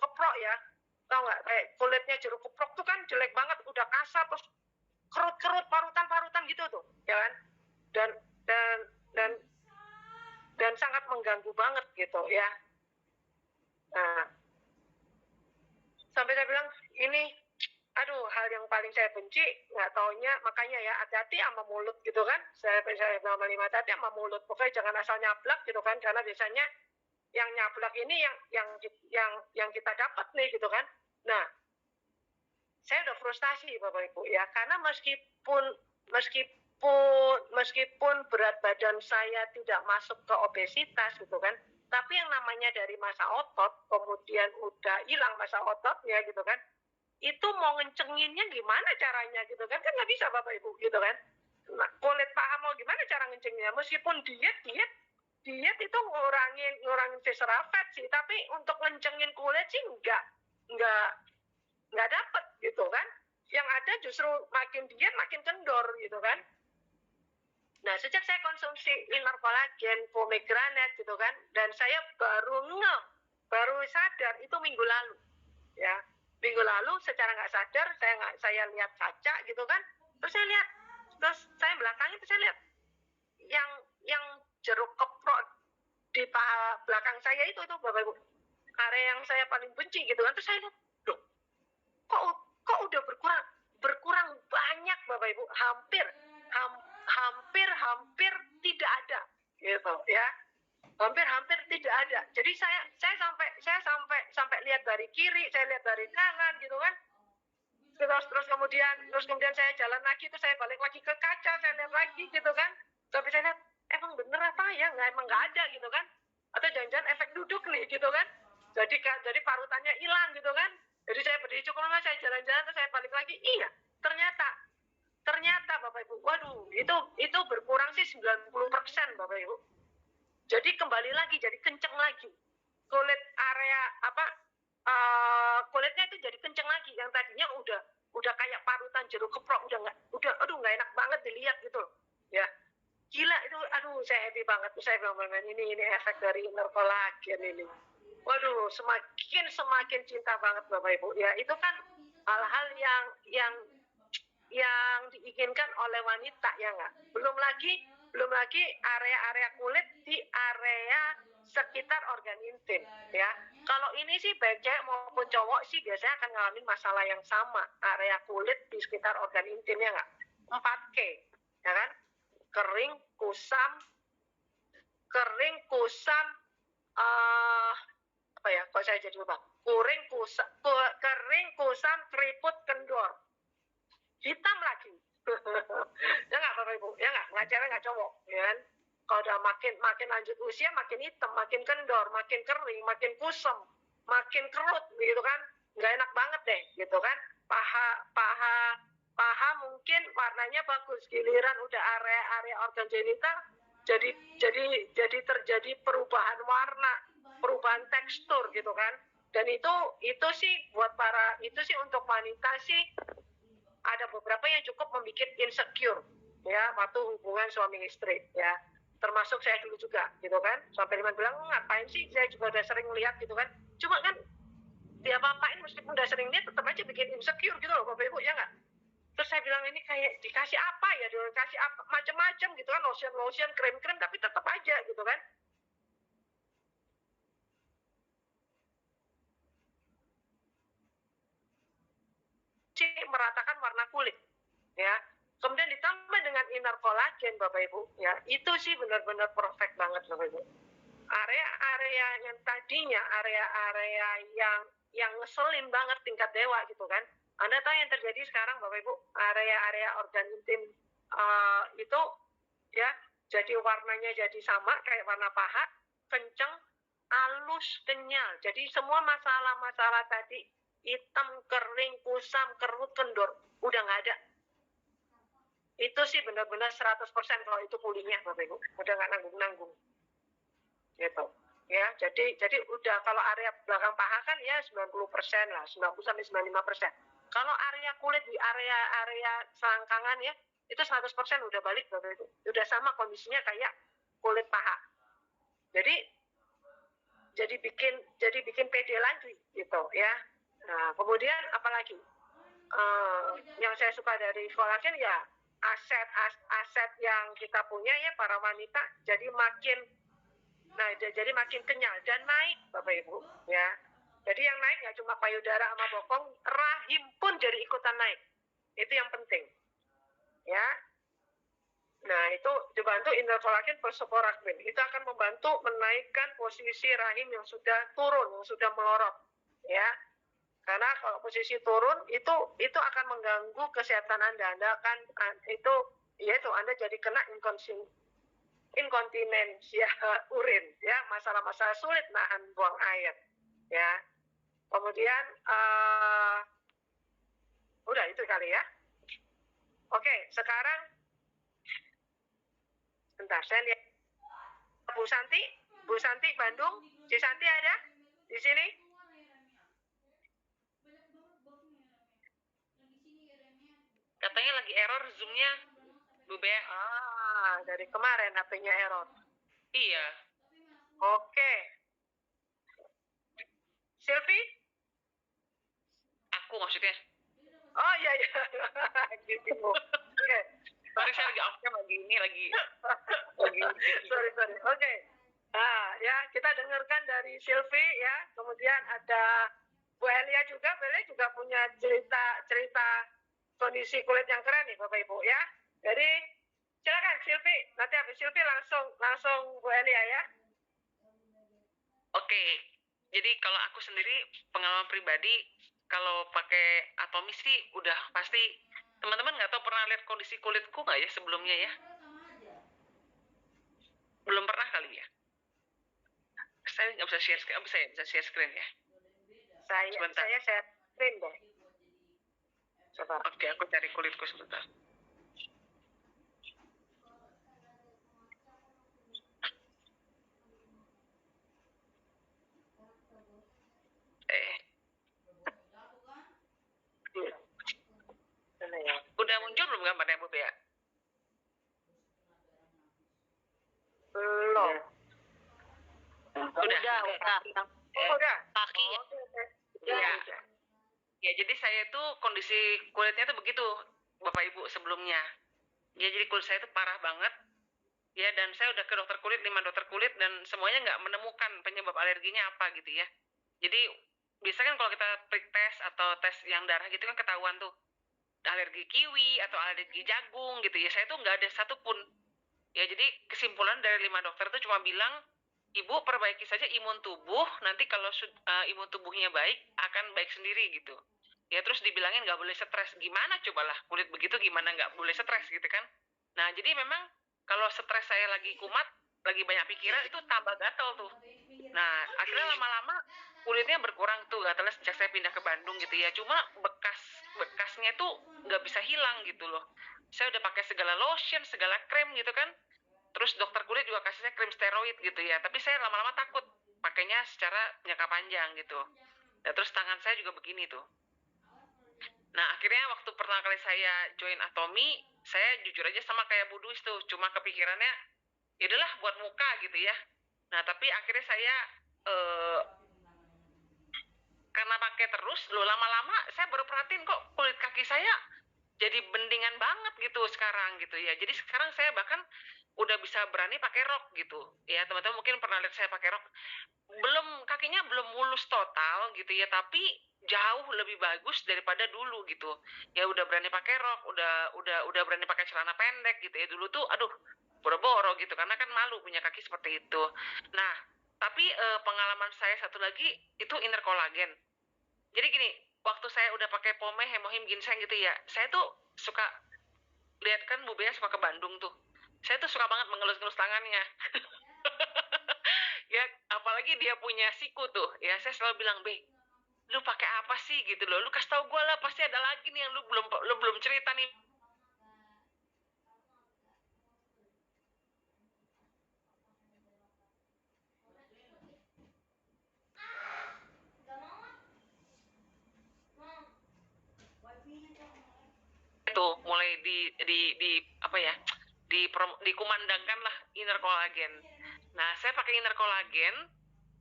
keprok ya, tau nggak, kayak kulitnya jeruk keprok tuh kan jelek banget, udah kasar, terus kerut-kerut, parutan gitu tuh ya kan. Dan sangat mengganggu banget gitu ya. Nah, sampai saya bilang ini, aduh, hal yang paling saya benci, nggak taunya, makanya ya hati-hati sama mulut gitu kan. Saya bilang sama Lima, hati-hati sama mulut, pokoknya jangan asal nyablak gitu kan, karena biasanya yang nyablak ini yang kita dapat nih gitu kan. Nah, saya udah frustasi Bapak Ibu ya, karena meskipun berat badan saya tidak masuk ke obesitas gitu kan, tapi yang namanya dari masa otot, kemudian udah hilang masa ototnya gitu kan, itu mau ngencenginnya gimana caranya gitu kan nggak bisa Bapak Ibu gitu kan. Nah, kulit paha mau gimana cara ngencenginnya, meskipun diet itu ngurangin visceral fat sih, tapi untuk ngencengin kulit sih nggak dapet gitu kan. Yang ada justru makin diet makin kendor gitu kan. Nah, sejak saya konsumsi Inner Collagen, pomegranate gitu kan, dan saya baru sadar itu minggu lalu ya. Minggu lalu secara nggak sadar saya lihat kaca gitu kan, terus saya belakangan itu saya lihat yang jeruk keprok di paha belakang saya itu Bapak Ibu, area yang saya paling benci gitu kan. Terus saya lihat, loh, kok udah berkurang banyak Bapak Ibu, hampir tidak ada gitu ya, hampir tidak ada. Jadi saya sampai lihat dari kiri, saya lihat dari kanan gitu kan. Terus kemudian saya jalan lagi, itu saya balik lagi ke kaca, saya lihat lagi gitu kan. Tapi saya lihat, emang bener apa ya, emang nggak ada gitu kan, atau jangan-jangan efek duduk nih gitu kan. Jadi parutannya hilang gitu kan. Jadi saya berdiri cukup lama, saya jalan-jalan, terus saya balik lagi, iya ternyata Bapak Ibu, waduh, itu berkurang sih 90% Bapak Ibu. Jadi kembali lagi, jadi kenceng lagi kulit area kulitnya itu jadi kenceng lagi. Yang tadinya udah kayak parutan jeruk keprok, nggak enak banget dilihat gitu ya. Gila itu, aduh, saya happy banget. Saya bilang, ini efek dari inner collagen ini. Waduh, semakin cinta banget Bapak Ibu ya. Itu kan hal-hal yang diinginkan oleh wanita ya nggak. Belum lagi area-area kulit di area sekitar organ intim ya. Kalau ini sih baik cewek maupun cowok sih biasanya akan ngalamin masalah yang sama, area kulit di sekitar organ intim ya nggak. 4K ya kan, kering kusam apa ya, kok saya jadi lupa, kering kusam keriput kendor, hitam lagi. Ya nggak Bapak Ibu, ya nggak cewek nggak cowok ya kan. Kalau udah makin lanjut usia, makin hitam, makin kendor, makin kering, makin kusam, makin kerut gitu kan, nggak enak banget deh gitu kan. Paha mungkin warnanya bagus, giliran udah area organ genital jadi terjadi perubahan warna, perubahan tekstur gitu kan. Dan itu sih untuk wanita sih ada beberapa yang cukup membuat insecure ya waktu hubungan suami istri ya, termasuk saya dulu juga gitu kan. Sampai Liman bilang, ngapain sih, saya juga udah sering lihat gitu kan, cuma kan dia apa-apain meskipun udah sering lihat tetap aja bikin insecure gitu loh Bapak Ibu ya nggak. Terus saya bilang, ini kayak dikasih apa ya, dikasih apa macam-macam gitu kan, lotion, krim, tapi tetap aja gitu kan. Meratakan warna kulit ya. Kemudian ditambah dengan inner collagen Bapak Ibu ya, itu sih benar-benar perfect banget Bapak Ibu. Area-area yang tadinya area-area yang ngeselin banget tingkat dewa gitu kan. Anda tahu yang terjadi sekarang Bapak Ibu, area-area organ intim itu ya, jadi warnanya jadi sama kayak warna paha, kenceng, halus, kenyal. Jadi semua masalah-masalah tadi, hitam, kering, kusam, kerut, kendor, udah nggak ada. Itu sih benar-benar 100% kalau itu pulihnya Bapak Ibu, udah nggak nanggung-nanggung gitu ya. Jadi udah, kalau area belakang paha kan ya 90% lah, 90-95%. Kalau area kulit di area selangkangan ya, itu 100% udah balik Bapak Ibu, udah sama kondisinya kayak kulit paha. Jadi bikin pede lagi gitu ya. Nah, kemudian apalagi yang saya suka dari kolagen ya, aset yang kita punya ya para wanita, jadi makin kenyal dan naik Bapak Ibu ya. Jadi yang naik nggak cuma payudara sama bokong, rahim pun jadi ikutan naik. Itu yang penting ya. Nah, itu dibantu inner collagen plus sporagmin. Itu akan membantu menaikkan posisi rahim yang sudah turun, yang sudah melorot ya. Karena kalau posisi turun itu akan mengganggu kesehatan Anda. Anda akan Anda jadi kena inkontinensia urin ya, masalah-masalah sulit nahan buang air ya. Kemudian udah itu kali ya. Oke, sekarang bentar saya lihat Bu Santi Bandung. Si Santi ada di sini? Katanya lagi error Zoom-nya, Bu Bea. Dari kemarin HP-nya error. Iya. Oke. Sylvie? Aku maksudnya. Oh iya. Gitu. Oke. Sorry, saya lagi off cam, lagi Sorry. Oke. Nah, ya kita dengarkan dari Sylvie ya. Kemudian ada Bu Elia juga. Bu Elia juga punya cerita kondisi kulit yang keren nih Bapak Ibu ya. Jadi silakan Sylvie. Nanti habis Sylvie langsung Bu Elia ya. Oke. Jadi kalau aku sendiri pengalaman pribadi kalau pakai Atomi sih udah pasti teman-teman nggak tahu pernah lihat kondisi kulitku nggak ya sebelumnya ya? Belum pernah kali ya? Saya nggak bisa share screen, bisa share screen ya? Saya share screen deh. Coba. Oke, aku cari kulitku sebentar. Udah muncul belum gambarnya Bu Bea? Belum. Udah. Udah. Kaki ya? Iya. Ya, jadi saya itu kondisi kulitnya tuh begitu, Bapak Ibu sebelumnya. Ya, jadi kulit saya itu parah banget. Ya, dan saya udah ke dokter kulit, 5 dokter kulit, dan semuanya nggak menemukan penyebab alerginya apa gitu ya. Jadi, biasanya kan kalau kita prick test atau tes yang darah gitu kan ketahuan tuh alergi kiwi atau alergi jagung gitu ya. Saya tuh nggak ada satupun. Ya, jadi kesimpulan dari 5 dokter itu cuma bilang, Ibu perbaiki saja imun tubuh, nanti kalau imun tubuhnya baik, akan baik sendiri gitu. Ya terus dibilangin nggak boleh stres. Gimana cobalah, kulit begitu gimana nggak boleh stres gitu kan. Nah jadi memang kalau stres saya lagi kumat, lagi banyak pikiran, itu tambah gatel tuh. Nah akhirnya lama-lama kulitnya berkurang tuh gatalnya sejak saya pindah ke Bandung gitu ya. Cuma bekasnya tuh nggak bisa hilang gitu loh. Saya udah pakai segala lotion, segala krem gitu kan. Terus dokter kulit juga kasihnya krim steroid gitu ya. Tapi saya lama-lama takut pakainya secara jangka panjang gitu. Nah, terus tangan saya juga begini tuh. Nah, akhirnya waktu pertama kali saya join Atomi, saya jujur aja sama kayak Bu Duis tuh. Cuma kepikirannya, ya udahlah buat muka gitu ya. Nah, tapi akhirnya saya karena pakai terus, loh lama-lama saya baru perhatiin kok kulit kaki saya jadi bendingan banget gitu sekarang gitu ya. Jadi sekarang saya bahkan udah bisa berani pakai rok gitu. Ya teman-teman mungkin pernah lihat saya pakai rok. Kakinya belum mulus total gitu ya, tapi jauh lebih bagus daripada dulu gitu. Ya udah berani pakai rok, udah berani pakai celana pendek gitu ya. Dulu tuh aduh boro-boro gitu karena kan malu punya kaki seperti itu. Nah, tapi pengalaman saya satu lagi itu inner collagen. Jadi gini, waktu saya udah pakai pomeh hemohim ginseng gitu ya, saya tuh suka lihat kan Bu Bea suka ke Bandung tuh. Saya tuh suka banget mengelus-ngelus tangannya. Ya, apalagi dia punya siku tuh. Ya, saya selalu bilang, "Be, lu pakai apa sih gitu loh? Lu kasih tau gue lah, pasti ada lagi nih yang lu belum cerita nih." Itu mulai di apa ya? Dikumandangkan lah inner collagen. Nah, saya pakai inner collagen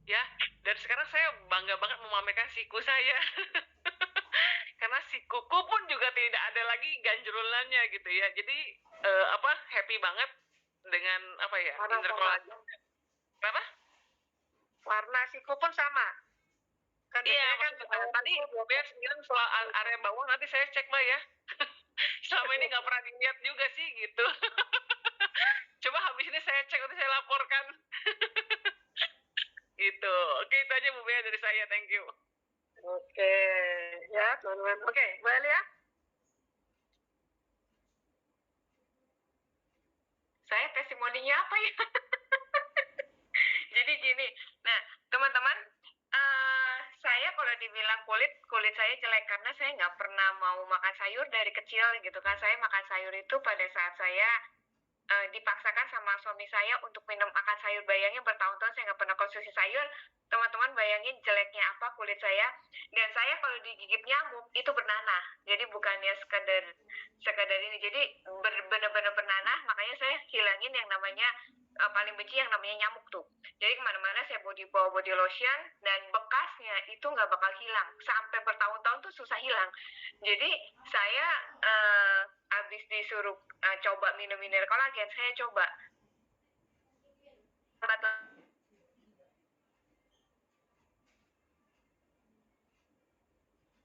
ya, dan sekarang saya bangga banget memamerkan siku saya. Karena sikuku pun juga tidak ada lagi ganjelulannya gitu ya. Jadi happy banget dengan apa ya? Inner collagen. Kenapa? Warna siku pun sama. Kan Iya, kan tadi Bes bilang soal area bawah, nanti saya cek lah ya. Selama ini nggak pernah dilihat juga sih gitu. Coba habis ini saya cek, nanti saya laporkan. Gitu. Oke, itu aja Bu Bea dari saya. Thank you. Oke, ya teman-teman. Oke, Bu Elia. Saya testimoninya apa ya? Jadi gini, nah teman-teman, saya kalau dibilang kulit saya jelek karena saya nggak pernah mau makan sayur dari kecil gitu kan. Saya makan sayur itu pada saat saya dipaksakan sama suami saya untuk minum makan sayur. Bayangin bertahun-tahun saya nggak pernah konsumsi sayur. Teman-teman bayangin jeleknya apa kulit saya. Dan saya kalau digigit nyamuk itu bernanah. Jadi bukannya sekedar ini. Jadi benar-benar bernanah. Makanya saya hilangin yang namanya paling benci yang namanya nyamuk tuh. Jadi kemana-mana saya bawa body lotion dan bekasnya itu nggak bakal hilang. Sampai bertahun-tahun tuh susah hilang. Jadi saya habis disuruh coba minum inner kolagen, saya coba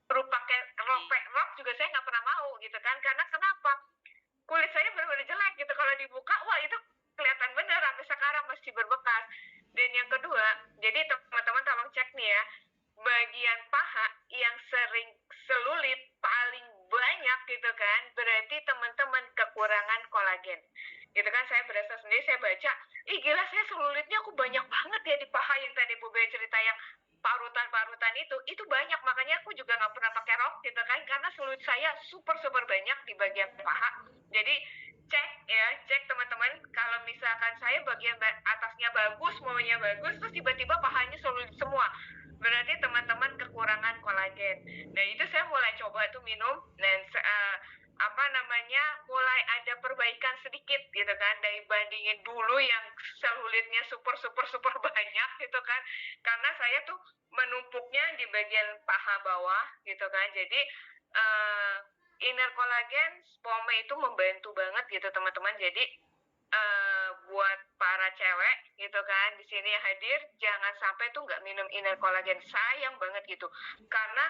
suruh pakai rok juga saya nggak pernah mau gitu kan, karena kenapa, kulit saya benar-benar jelek gitu, kalau dibuka wah itu kelihatan bener sampai sekarang masih berbekas. Dan yang kedua, jadi teman-teman tolong cek nih ya, bagian paha yang sering selulit paling banyak gitu kan, berarti teman-teman kekurangan kolagen gitu kan. Saya berasa sendiri, saya baca, ih gila saya selulitnya aku banyak banget ya di paha, yang tadi Bu Bea cerita yang parutan-parutan itu banyak, makanya aku juga nggak pernah pakai rok gitu kan, karena selulit saya super banyak di bagian paha. Jadi cek teman-teman, kalau misalkan saya bagian atasnya bagus, maunya bagus, terus tiba-tiba pahanya selulit semua, berarti teman-teman kekurangan kolagen. Nah itu saya mulai coba tuh minum, dan mulai ada perbaikan sedikit gitu kan, dari bandingin dulu yang selulitnya super banyak gitu kan, karena saya tuh menumpuknya di bagian paha bawah gitu kan. Jadi inner collagen spome itu membantu banget gitu teman-teman. Jadi buat para cewek gitu kan di sini yang hadir, jangan sampai tuh nggak minum inner collagen, sayang banget gitu, karena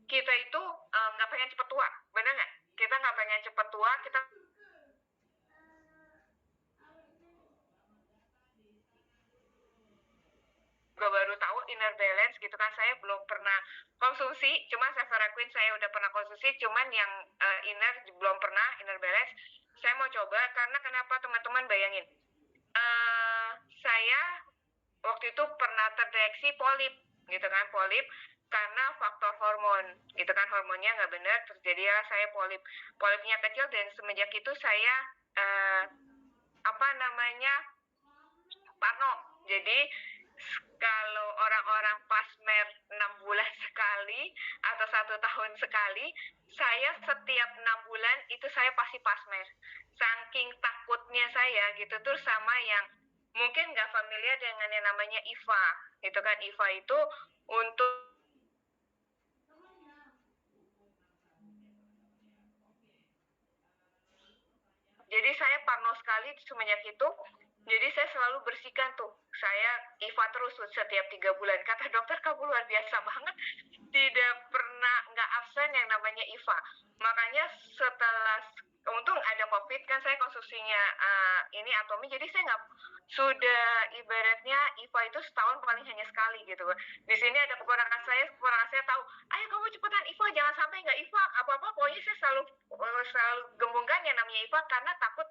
kita itu nggak pengen cepet tua, bener nggak? Kita nggak pengen cepet tua, kita juga baru tahu inner balance gitu kan. Saya belum pernah konsumsi, cuma Severa Queen saya udah pernah konsumsi, cuman yang inner belum pernah, inner balance. Saya mau coba, karena kenapa teman-teman bayangin, saya waktu itu pernah terdeteksi polip gitu kan, polip karena faktor hormon gitu kan, hormonnya nggak benar, terjadi ya saya polipnya kecil, dan semenjak itu saya parno. Jadi kalau orang-orang pasmer 6 bulan sekali atau 1 tahun sekali, saya setiap 6 bulan itu saya pasti pasmer. Saking takutnya saya gitu tuh, sama yang mungkin nggak familiar dengan yang namanya IVA gitu kan. IVA itu untuk jadi saya parno sekali semenjak itu. Jadi saya selalu bersihkan tuh. Saya IVA terus setiap 3 bulan. Kata dokter, kamu luar biasa banget, tidak pernah nggak absen yang namanya IVA. Makanya setelah untung ada COVID kan, saya konsumsinya ini Atomi, jadi saya nggak, sudah ibaratnya IVA itu setahun paling hanya sekali gitu. Di sini ada keponakan saya tahu, ayo kamu cepetan IVA, jangan sampai nggak IVA apa-apa. Pokoknya saya selalu gembungkan yang namanya IVA, karena takut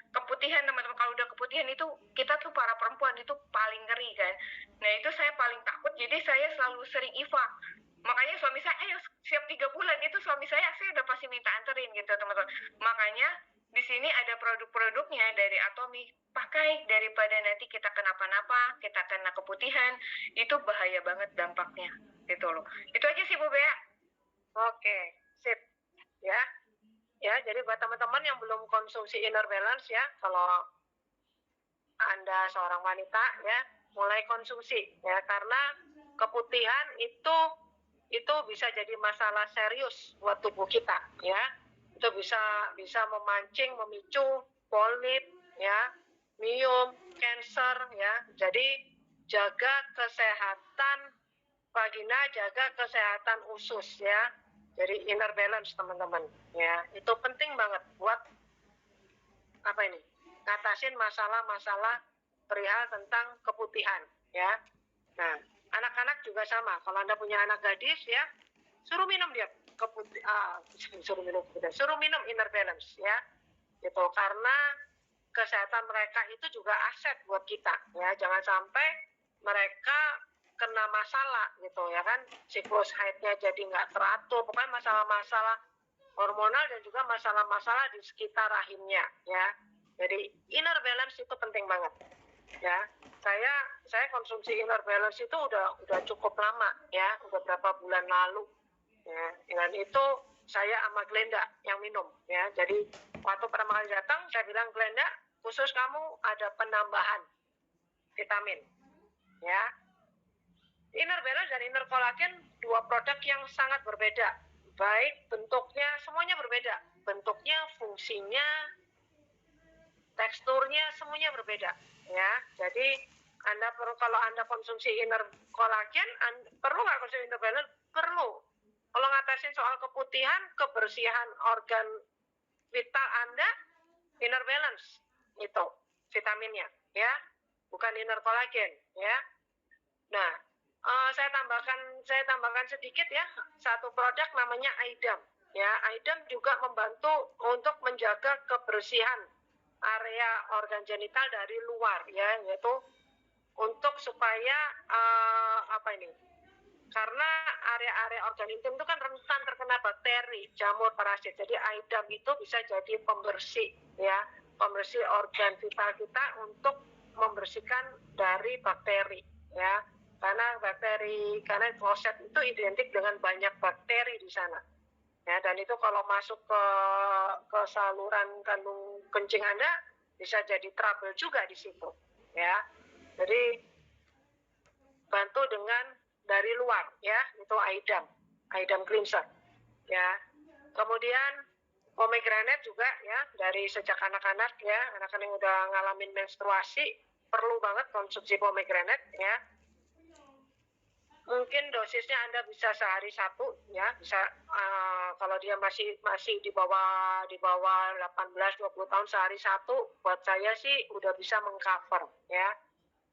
keputihan teman-teman. Kalau udah keputihan itu, kita tuh para perempuan itu paling ngeri kan. Nah itu saya paling takut, jadi saya selalu sering IVA. Makanya suami saya, ayo siap 3 bulan itu suami saya udah pasti minta anterin gitu teman-teman. Makanya di sini ada produk-produknya dari Atomi, pakai, daripada nanti kita kenapa-napa, kita kena keputihan, itu bahaya banget dampaknya gitu loh. Itu aja sih Bu Bea. Oke, sip ya. Ya, jadi buat teman-teman yang belum konsumsi inner balance ya, kalau Anda seorang wanita ya, mulai konsumsi ya, karena keputihan itu bisa jadi masalah serius buat tubuh kita ya. Itu bisa memancing, memicu polip ya, myom, cancer ya. Jadi jaga kesehatan vagina, jaga kesehatan usus ya. Jadi inner balance teman-teman ya, itu penting banget buat ngatasin masalah-masalah perihal tentang keputihan ya. Nah, anak-anak juga sama. Kalau Anda punya anak gadis ya, suruh minum suruh minum inner balance ya. Gitu, karena kesehatan mereka itu juga aset buat kita ya. Jangan sampai mereka kena masalah gitu ya kan, siklus haidnya jadi nggak teratur, pokoknya masalah-masalah hormonal dan juga masalah-masalah di sekitar rahimnya ya. Jadi inner balance itu penting banget ya. Saya konsumsi inner balance itu udah cukup lama ya, udah berapa bulan lalu ya. Dengan itu saya sama Glenda yang minum ya. Jadi waktu pertama kali datang saya bilang, Glenda, khusus kamu ada penambahan vitamin ya. Inner balance dan inner collagen, dua produk yang sangat berbeda, baik bentuknya semuanya berbeda, bentuknya, fungsinya, teksturnya semuanya berbeda ya. Jadi kalau Anda konsumsi inner collagen, perlu nggak konsumsi inner balance? Perlu. Kalau ngatasin soal keputihan, kebersihan organ vital Anda, inner balance itu vitaminnya ya, bukan inner collagen ya. Nah, saya tambahkan sedikit ya, satu produk namanya Aidam ya. Aidam juga membantu untuk menjaga kebersihan area organ genital dari luar ya, yaitu untuk supaya karena area-area organ intim itu kan rentan terkena bakteri, jamur, parasit. Jadi Aidam itu bisa jadi pembersih ya, pembersih organ vital kita untuk membersihkan dari bakteri ya. Karena kloset itu identik dengan banyak bakteri di sana. Ya, dan itu kalau masuk ke saluran kandung kencing Anda bisa jadi trouble juga di situ ya. Jadi bantu dengan dari luar ya, itu Aidam cleanser ya. Kemudian pomegranate juga ya, dari sejak anak-anak ya, anak-anak yang udah ngalamin menstruasi perlu banget konsumsi pomegranate ya. Mungkin dosisnya Anda bisa sehari satu ya, bisa kalau dia masih di bawah 18-20 tahun sehari satu, buat saya sih udah bisa mengcover ya.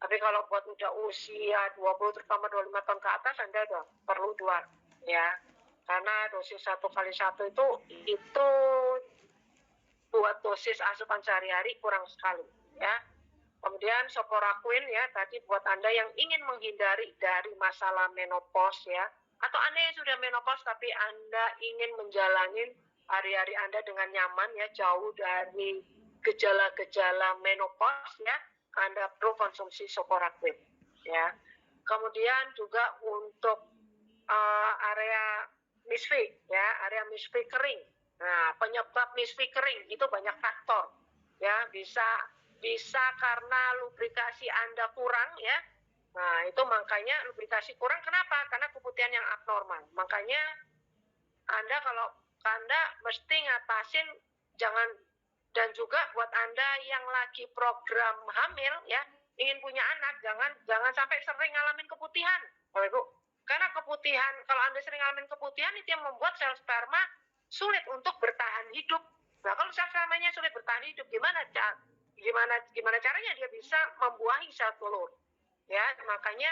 Tapi kalau buat udah usia 20 terutama 25 tahun ke atas, Anda udah perlu 2 ya. Karena dosis 1x1 itu buat dosis asupan sehari-hari kurang sekali ya. Kemudian Soporaquin ya, tadi buat Anda yang ingin menghindari dari masalah menopause ya, atau Anda yang sudah menopause tapi Anda ingin menjalani hari-hari Anda dengan nyaman ya, jauh dari gejala-gejala menopause ya, Anda perlu konsumsi Soporaquin ya. Kemudian juga untuk area misfi ya, area misfi kering. Nah, penyebab misfi kering itu banyak faktor ya, bisa karena lubrikasi Anda kurang ya. Nah, itu makanya lubrikasi kurang, kenapa? Karena keputihan yang abnormal. Makanya kalau Anda mesti ngatasin, jangan, dan juga buat Anda yang lagi program hamil ya, ingin punya anak, jangan sampai sering ngalamin keputihan, Bapak Ibu. Karena keputihan, kalau Anda sering ngalamin keputihan, itu yang membuat sel sperma sulit untuk bertahan hidup. Nah, kalau sel spermanya sulit bertahan hidup, gimana caranya dia bisa membuahi sel telur ya. Makanya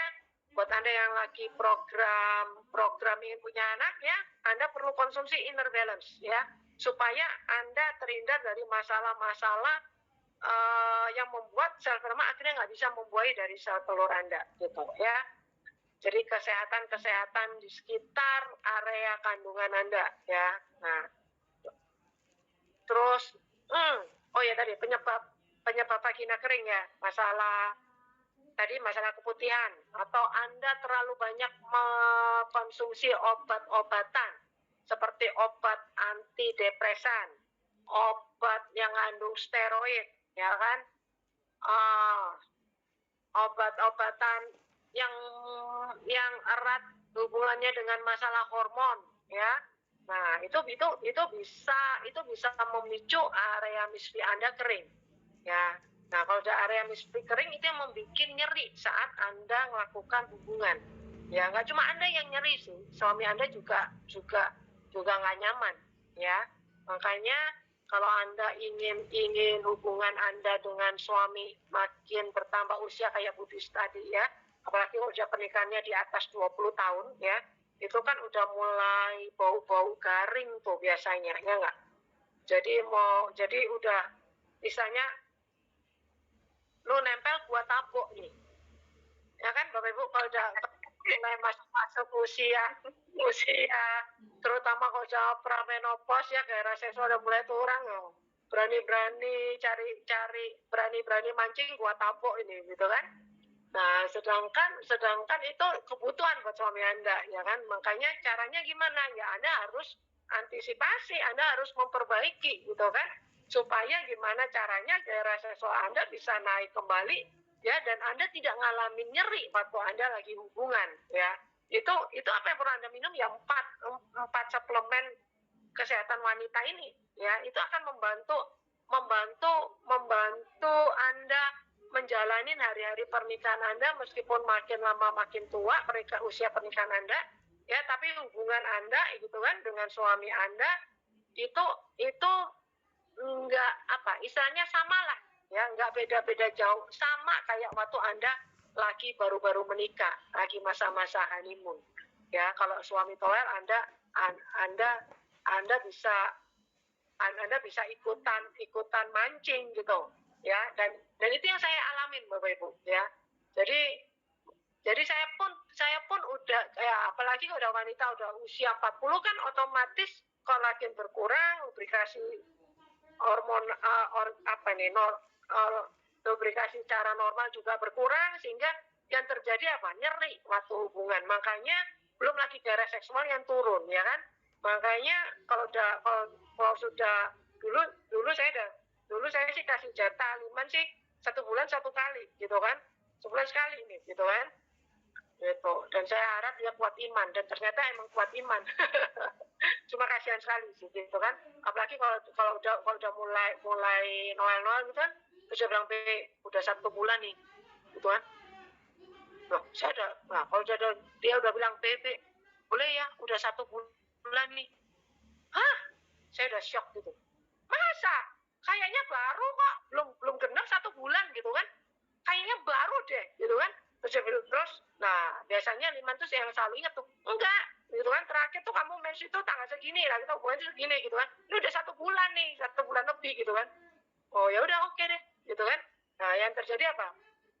buat Anda yang lagi program ingin punya anak ya, Anda perlu konsumsi inner balance ya, supaya Anda terhindar dari masalah-masalah yang membuat sel sperma akhirnya nggak bisa membuahi dari sel telur Anda gitu ya. Jadi kesehatan di sekitar area kandungan Anda ya. Nah, terus tadi penyebab vagina kering ya, masalah keputihan, atau Anda terlalu banyak mengkonsumsi obat-obatan seperti obat antidepresan, obat yang mengandung steroid ya kan, obat-obatan yang erat hubungannya dengan masalah hormon ya. Nah, itu bisa memicu area misfi Anda kering ya. Nah, kalau ada area misfi kering itu yang membuat nyeri saat Anda melakukan hubungan ya. Nggak cuma Anda yang nyeri sih, suami Anda juga nggak nyaman ya. Makanya kalau Anda ingin hubungan Anda dengan suami makin bertambah usia kayak Budis tadi ya, apalagi kalau udah pernikahannya di atas 20 tahun ya, itu kan udah mulai bau-bau garing tuh biasanya ya nggak. Jadi udah misalnya lu nempel gua tabok nih ya kan Bapak Ibu, kalau udah mulai masuk usia terutama kalau udah pramenopause ya, gairah seksual udah mulai turun ya, berani-berani berani mancing gua tabok ini gitu kan. Nah, sedangkan itu kebutuhan buat suami Anda ya kan. Makanya caranya gimana ya, Anda harus antisipasi, Anda harus memperbaiki gitu kan, supaya gimana caranya gairah seksual Anda bisa naik kembali ya, dan Anda tidak ngalamin nyeri waktu Anda lagi hubungan ya. Itu apa yang perlu Anda minum ya, 4 suplemen kesehatan wanita ini, ya, itu akan membantu Anda menjalani hari-hari pernikahan Anda meskipun makin lama makin tua usia pernikahan Anda, ya, tapi hubungan Anda gitu kan dengan suami Anda itu enggak istilahnya sama lah, ya, enggak beda-beda jauh, sama kayak waktu Anda lagi baru-baru menikah, lagi masa-masa honeymoon. Ya, kalau suami toel Anda bisa ikutan mancing gitu, ya, dan itu yang saya alamin Bapak Ibu, ya. Jadi saya pun udah apalagi udah wanita udah usia 40 kan otomatis kolagen berkurang, lubrikasi hormon lubrikasi secara normal juga berkurang, sehingga yang terjadi nyeri waktu hubungan. Makanya belum lagi gairah seksual yang turun, ya kan. Makanya kalau sudah dulu saya sih kasih jatah liman sih 1 bulan 1 kali gitu kan, sebulan sekali ini gitu kan, gitu. Dan saya harap dia kuat iman, dan ternyata emang kuat iman. Cuma kasihan sekali sih gitu kan, apalagi kalau udah mulai Noel gitu kan, terus dia bilang udah 1 bulan nih gitu kan. Loh, kalau dia udah bilang boleh ya udah 1 bulan nih. Hah? Saya udah shock gitu. Masa? Kayaknya baru kok, belum genap 1 bulan gitu kan. Kayaknya baru deh gitu kan. Terus nah biasanya liman tuh yang selalu ingat tuh, enggak gitu kan, terakhir tuh kamu mens itu tanggal segini lah, kita hubungan segini gitu kan. Ini udah 1 bulan nih, 1 bulan lebih gitu kan. Oh ya udah oke deh gitu kan. Nah yang terjadi apa?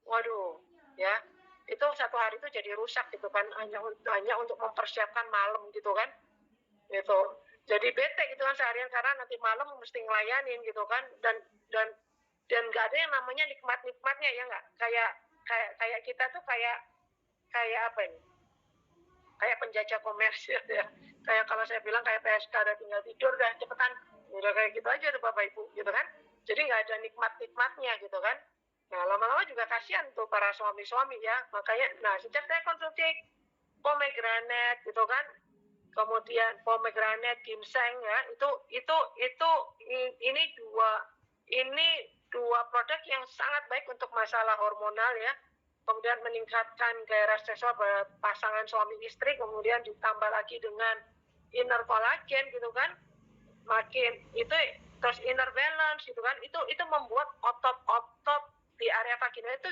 Waduh, ya, itu 1 hari itu jadi rusak gitu kan, hanya untuk mempersiapkan malam gitu kan, gitu. Jadi bete gitu kan seharian karena nanti malam mesti ngelayanin gitu kan, dan nggak ada yang namanya nikmatnya, ya nggak, kayak kita tuh kayak apa ini, kayak penjajah komersil, ya, kayak kalau saya bilang kayak PSK, udah tinggal tidur dah cepetan, udah kayak gitu aja tuh Bapak Ibu gitu kan. Jadi nggak ada nikmatnya gitu kan. Nah lama-lama juga kasihan tuh para suami-suami, ya. Makanya sejak saya konsumsi pomegranate gitu kan, kemudian pomegranate, ginseng, ya, ini dua produk yang sangat baik untuk masalah hormonal, ya. Kemudian meningkatkan gairah seksual pada pasangan suami istri, kemudian ditambah lagi dengan inner collagen gitu kan, makin itu, terus inner balance gitu kan, itu membuat otot-otot di area vagina itu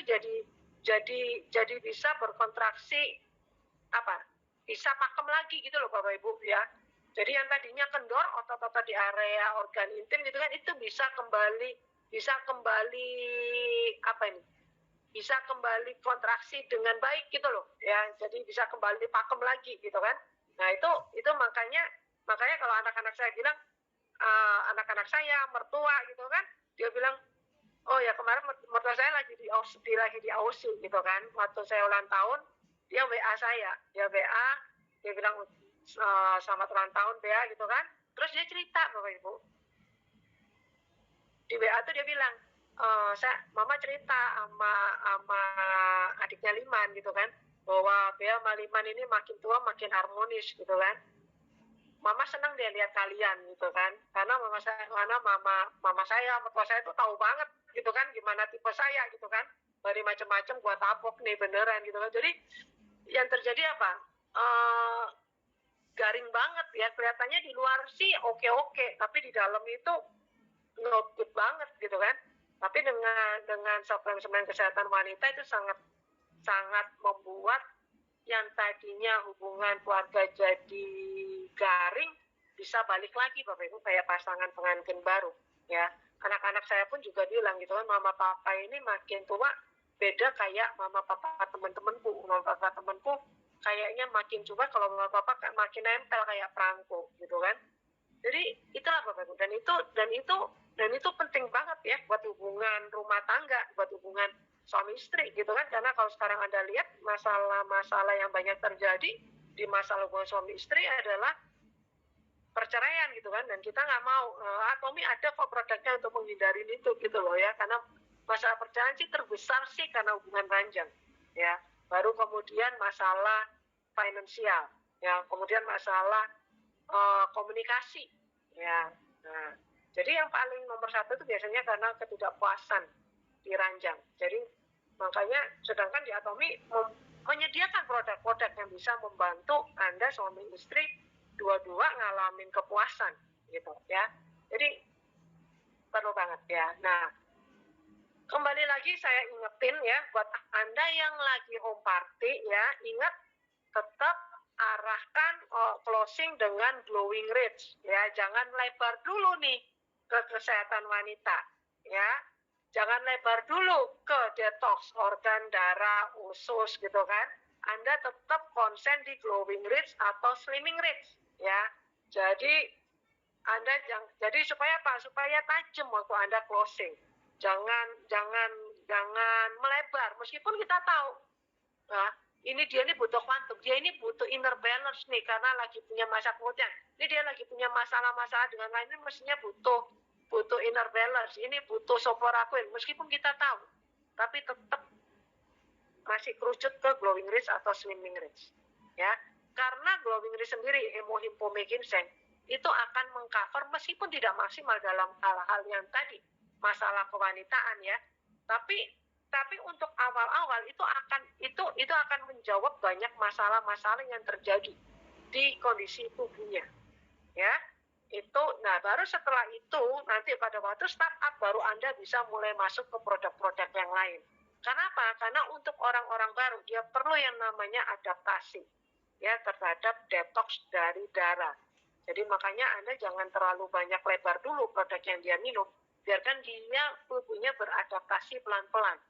jadi bisa berkontraksi, bisa pakem lagi gitu loh Bapak Ibu, ya. Jadi yang tadinya kendor, otot-otot di area organ intim gitu kan, itu bisa kembali bisa kembali kontraksi dengan baik gitu loh, ya. Jadi bisa kembali pakem lagi gitu kan. Nah itu makanya kalau anak-anak saya bilang, anak-anak saya mertua gitu kan, dia bilang, oh ya kemarin mertua saya lagi di AOC gitu kan, waktu saya ulang tahun dia WA saya, dia bilang selamat ulang tahun Bea gitu kan. Terus dia cerita Bapak Ibu, di WA tuh dia bilang, Mama cerita sama adiknya Liman gitu kan, bahwa Bea sama Liman ini makin tua makin harmonis gitu kan. Mama senang dia lihat kalian gitu kan, karena mama saya, mertua saya tuh tahu banget gitu kan gimana tipe saya gitu kan, dari macam-macam gua tapok nih beneran gitu kan. Jadi yang terjadi apa? Garing banget ya, kelihatannya di luar sih oke, tapi di dalam itu not good banget gitu kan. Tapi dengan suplemen kesehatan wanita itu sangat membuat yang tadinya hubungan keluarga jadi garing bisa balik lagi Bapak Ibu, kayak pasangan pengantin baru, ya. Anak-anak saya pun juga bilang gitu kan, mama papa ini makin tua beda kayak mama papa teman-temanku. Mama papa temanku kayaknya makin tua, kalau mama papa makin nempel kayak perangko gitu kan. Jadi itulah Bapak Ibu, dan itu penting banget ya buat hubungan rumah tangga, buat hubungan suami istri gitu kan. Karena kalau sekarang Anda lihat masalah-masalah yang banyak terjadi di masalah hubungan suami istri adalah perceraian gitu kan, dan kita nggak mau. Tommy ada kok produknya untuk menghindari itu gitu loh, ya. Karena masalah perceraian sih terbesar sih karena hubungan ranjang, ya. Baru kemudian masalah finansial, ya. Kemudian masalah komunikasi, ya. Nah, jadi yang paling nomor satu itu biasanya karena ketidakpuasan di ranjang. Jadi makanya sedangkan di Atomi menyediakan produk-produk yang bisa membantu Anda suami istri dua-dua ngalamin kepuasan gitu ya. Jadi perlu banget ya. Nah, kembali lagi saya ingetin ya buat Anda yang lagi home party ya, ingat tetap arahkan closing dengan glowing ridge ya, jangan lebar dulu nih ke kesehatan wanita ya, jangan lebar dulu ke detox organ darah usus gitu kan, Anda tetap konsen di glowing ridge atau slimming ridge ya. Jadi supaya apa? Supaya tajam waktu Anda closing, jangan melebar meskipun kita tahu nah, ini dia nih butuh kvantum, dia ini butuh inner balance nih karena lagi punya masa kemudian. Ini dia lagi punya masalah-masalah dengan lain, ini mestinya butuh inner balance, ini butuh soporaquin. Meskipun kita tahu, tapi tetap masih kerucut ke glowing ridge atau slimming ridge. Ya, karena glowing ridge sendiri hemohimpome ginseng itu akan mengcover meskipun tidak maksimal dalam hal-hal yang tadi masalah kewanitaan ya, tapi untuk awal-awal itu akan menjawab banyak masalah-masalah yang terjadi di kondisi tubuhnya ya. Itu nah baru setelah itu nanti pada waktu startup baru Anda bisa mulai masuk ke produk-produk yang lain. Kenapa? Karena untuk orang-orang baru dia perlu yang namanya adaptasi ya terhadap detox dari darah. Jadi makanya Anda jangan terlalu banyak lebar dulu produk yang dia minum, biarkan dia tubuhnya beradaptasi pelan-pelan.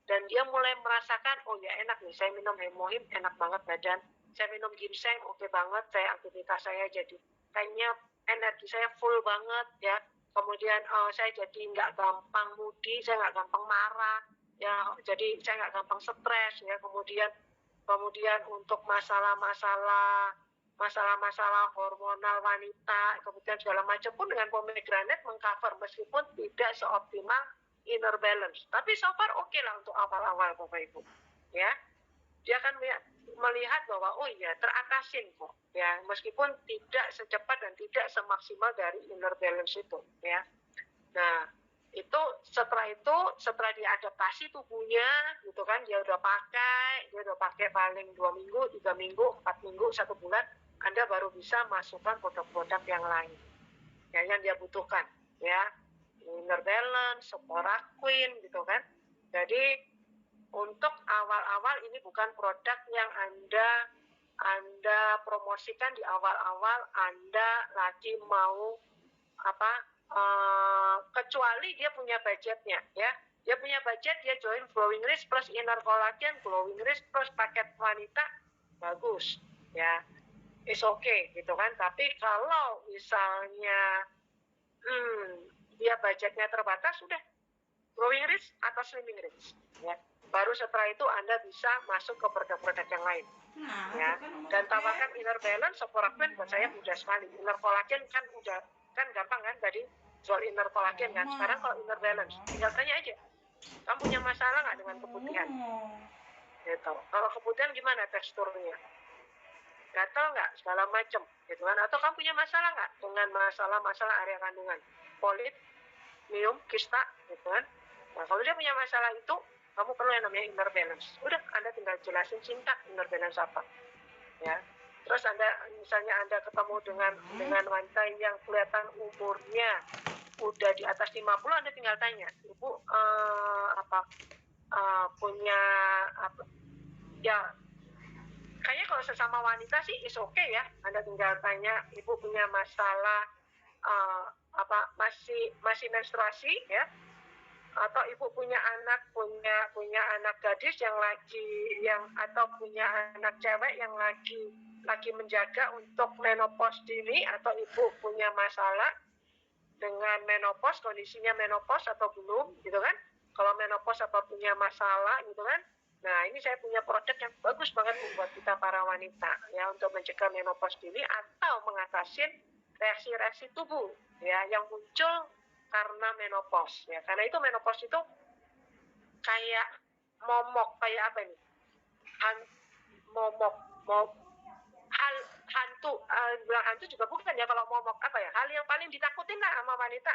Dan dia mulai merasakan, oh ya enak nih, saya minum hemohim, enak banget badan. Saya minum ginseng, oke banget, saya aktivitas saya jadi kayaknya energi saya full banget ya. Kemudian saya jadi nggak gampang moody, saya nggak gampang marah, ya. Jadi saya nggak gampang stres ya. Kemudian untuk masalah-masalah hormonal wanita, kemudian segala macam pun dengan pomegranate mengcover meskipun tidak seoptimal inner balance. Tapi so far oke lah untuk awal-awal Bapak Ibu. Ya. Dia akan melihat bahwa oh iya teratasin kok ya, meskipun tidak secepat dan tidak semaksimal dari inner balance itu ya. Nah, setelah diadaptasi tubuhnya gitu kan, dia udah pakai paling 2 minggu, 3 minggu, 4 minggu, 1 bulan, Anda baru bisa masukkan produk-produk yang lain ya, yang dia butuhkan ya, inner balance, soporaquin gitu kan. Jadi untuk awal-awal ini bukan produk yang Anda promosikan di awal-awal Anda lagi mau kecuali dia punya budgetnya ya. Dia punya budget, dia join glowing ridge plus inner collagen, glowing ridge plus paket wanita, bagus ya, is okay gitu kan. Tapi kalau misalnya dia budgetnya terbatas, sudah glowing ridge atau slimming ridge ya. Baru setelah itu Anda bisa masuk ke produk-produk yang lain ya. Dan tambahkan inner balance, soporaquin buat saya mudah sekali. Inner collagen kan gampang kan tadi jual inner collagen kan. Sekarang kalau inner balance tinggal tanya aja, kamu punya masalah nggak dengan keputihan gitu. Kalau keputihan gimana teksturnya, gatal nggak, segala macam gitu kan. Atau kamu punya masalah nggak dengan masalah area kandungan, polit, miom, kista gitu kan. Nah kalau dia punya masalah itu, kamu perlu yang namanya inner balance. Udah, Anda tinggal jelasin singkat inner balance apa ya. Terus misalnya Anda ketemu dengan wanita yang kelihatan umurnya udah di atas 50, Anda tinggal tanya, Ibu punya apa ya, kayaknya kalau sesama wanita sih is okay ya. Anda tinggal tanya, Ibu punya masalah masih menstruasi ya, atau Ibu punya anak gadis atau punya anak cewek yang lagi menjaga untuk menopause dini, atau Ibu punya masalah dengan menopause, kondisinya menopause atau belum gitu kan. Kalau menopause atau punya masalah gitu kan. Nah, ini saya punya produk yang bagus banget buat kita para wanita ya, untuk mencegah menopause dini atau mengatasi reaksi-reaksi tubuh ya yang muncul karena menopause ya. Karena itu menopause itu kayak momok, kayak apa ini? Hantu bilang hantu juga bukan ya, kalau mau apa ya, hal yang paling ditakutin lah sama wanita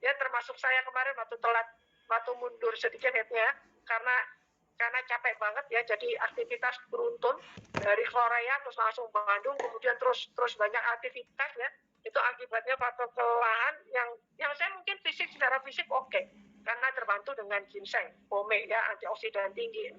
ya, termasuk saya kemarin waktu mundur sedikit headnya karena capek banget ya, jadi aktivitas beruntun dari Korea terus langsung Bandung, kemudian terus banyak aktivitas ya, itu akibatnya faktor kelelahan yang saya mungkin secara fisik oke, karena terbantu dengan ginseng, pome ya, antioksidan tinggi,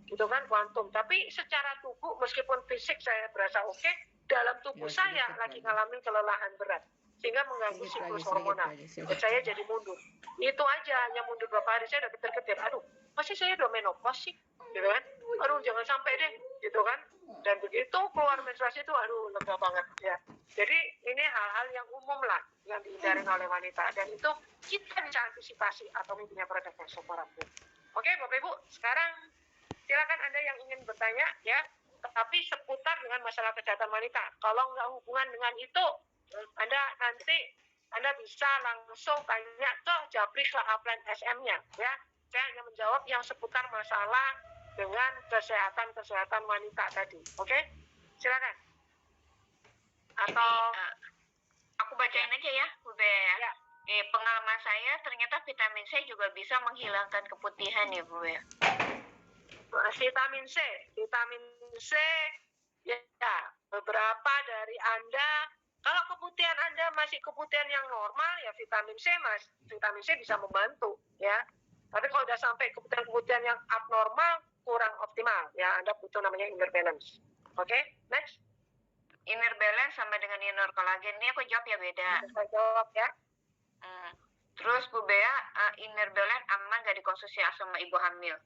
gitu kan, kuantum. Tapi secara tubuh meskipun fisik saya berasa oke, dalam tubuh saya lagi ngalamin kelelahan berat sehingga mengganggu siklus hormonal. Saya jadi mundur. Itu aja, hanya mundur beberapa hari saya udah ketir-ketir. Aduh, masih saya udah menopause sih, gitu kan? Aduh, jangan sampai deh, gitu kan? Dan begitu keluar menstruasi itu, aduh, lega banget ya. Jadi ini hal-hal yang umum lah yang dihindari oleh wanita, dan itu kita bisa antisipasi atau punya produk yang soporapun. Oke, Bapak Ibu, sekarang silakan Anda yang ingin bertanya ya, tapi seputar dengan masalah kesehatan wanita. Kalau nggak hubungan dengan itu, Anda bisa langsung tanya ke Japri ke Upline SM-nya ya. Saya hanya menjawab yang seputar masalah dengan kesehatan wanita tadi. Oke? Silakan. Atau aku bacain aja ya, Bu Bea. Ya. Pengalaman saya ternyata vitamin C juga bisa menghilangkan keputihan ya, Bu Bea. Vitamin C ya, beberapa dari Anda, kalau keputihan Anda masih keputihan yang normal ya vitamin C bisa membantu ya. Tapi kalau udah sampai keputihan yang abnormal, kurang optimal ya, Anda butuh namanya inner balance. Oke, next. Inner balance sama dengan inner collagen, ini aku jawab ya beda. Saya jawab ya. Terus Bu Bea, inner balance aman gak dikonsumsi sama ibu hamil?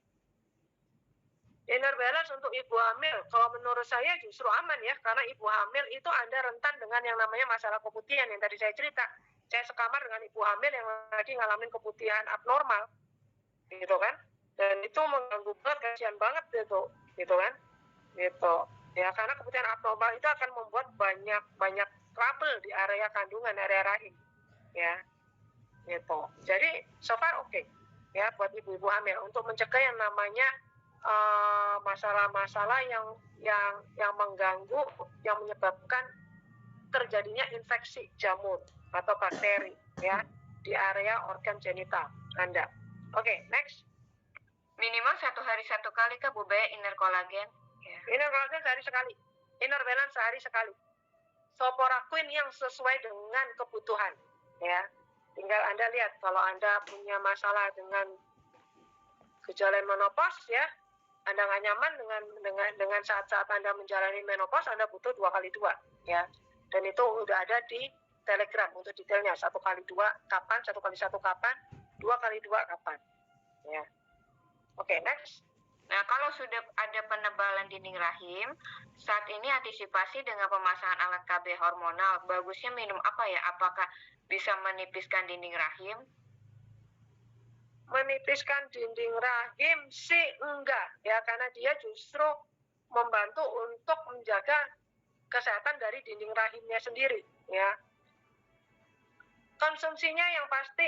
Inner balance untuk ibu hamil, kalau menurut saya justru aman ya, karena ibu hamil itu Anda rentan dengan yang namanya masalah keputihan yang tadi saya cerita. Saya sekamar dengan ibu hamil yang lagi ngalamin keputihan abnormal, gitu kan? Dan itu mengganggu banget, kasihan banget gitu kan? Gitu. Ya, karena keputihan abnormal itu akan membuat banyak trouble di area kandungan, area rahim, ya, gitu. Jadi so far oke, ya buat ibu-ibu hamil untuk mencegah yang namanya masalah-masalah yang mengganggu, yang menyebabkan terjadinya infeksi jamur atau bakteri ya di area organ genital Anda. Oke, next. Minimal 1 hari 1 kali kah Bu Bea inner collagen? Ya. Inner collagen sehari sekali, inner balance sehari sekali. Soporaquin yang sesuai dengan kebutuhan ya. Tinggal Anda lihat kalau Anda punya masalah dengan gejala menopause ya, Anda nggak nyaman dengan saat-saat Anda menjalani menopause, Anda butuh 2x2 ya. Dan itu udah ada di Telegram untuk detailnya, 1x2 kapan, 1x1 kapan, 2x2 kapan ya. Oke, next. Nah, kalau sudah ada penebalan dinding rahim, saat ini antisipasi dengan pemasangan alat KB hormonal, bagusnya minum apa ya? Apakah bisa menipiskan dinding rahim? Menipiskan dinding rahim sih enggak ya, karena dia justru membantu untuk menjaga kesehatan dari dinding rahimnya sendiri ya. Konsumsinya yang pasti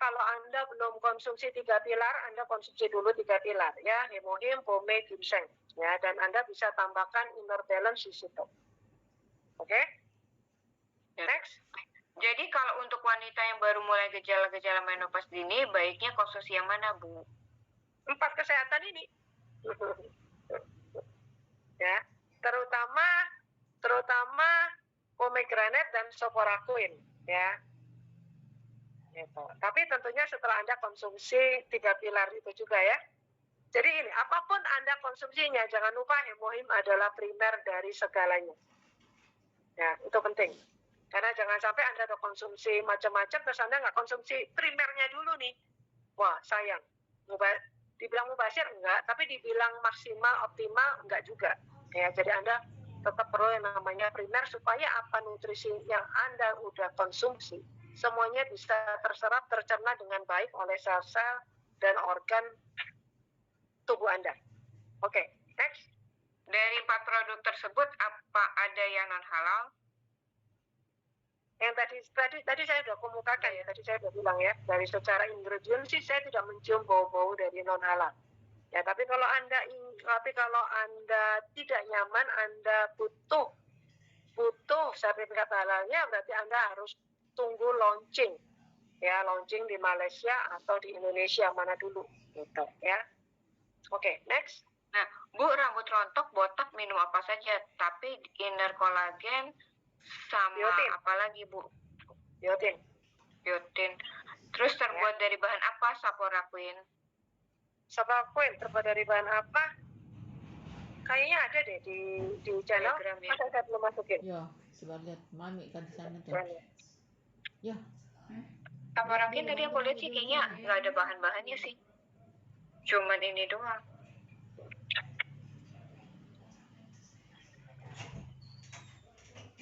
kalau Anda belum konsumsi 3 pilar, Anda konsumsi dulu 3 pilar ya, hemohim, pome, ginseng ya, dan Anda bisa tambahkan inner balance di situ. Oke? Next. Jadi kalau untuk wanita yang baru mulai gejala-gejala menopause dini, baiknya konsumsi yang mana, Bu? 4 kesehatan ini. Ya, terutama pomegranate dan soporaquin ya. Gitu. Tapi tentunya setelah Anda konsumsi 3 pilar itu juga ya. Jadi ini, apapun Anda konsumsinya, jangan lupa hemohim adalah primer dari segalanya. Ya, itu penting. Karena jangan sampai Anda ada konsumsi macam-macam, terus Anda nggak konsumsi primernya dulu nih. Wah, sayang. Dibilang mubazir enggak, tapi dibilang maksimal, optimal enggak juga. Ya, jadi Anda tetap perlu yang namanya primer, supaya apa nutrisi yang Anda udah konsumsi, semuanya bisa terserap, tercerna dengan baik oleh sel-sel dan organ tubuh Anda. Oke, next. Dari 4 produk tersebut, apa ada yang non-halal? Yang tadi saya sudah kemukakan ya, tadi saya sudah bilang ya, dari secara ingredient sih saya tidak mencium bau-bau dari non halal. Ya, tapi kalau Anda tidak nyaman, Anda butuh butuh sertifikat halalnya, berarti Anda harus tunggu launching. Ya, launching di Malaysia atau di Indonesia mana dulu gitu ya. Oke, next. Nah, Bu, rambut rontok, botak minum apa saja? Tapi inner kolagen sama Biotin. apa lagi, Bu? Biotin. Biotin. Terus terbuat dari bahan apa Sapora-Queen? Sapora-Queen terbuat dari bahan apa? Kayaknya ada deh di channel. Telegram, ya. Masa saya belum masukin? Ya, coba lihat Mami kan di sana tuh. Ya. Sapora-Queen tadi aku lihat sih kayaknya nggak ada bahan-bahannya sih. Cuman ini doang.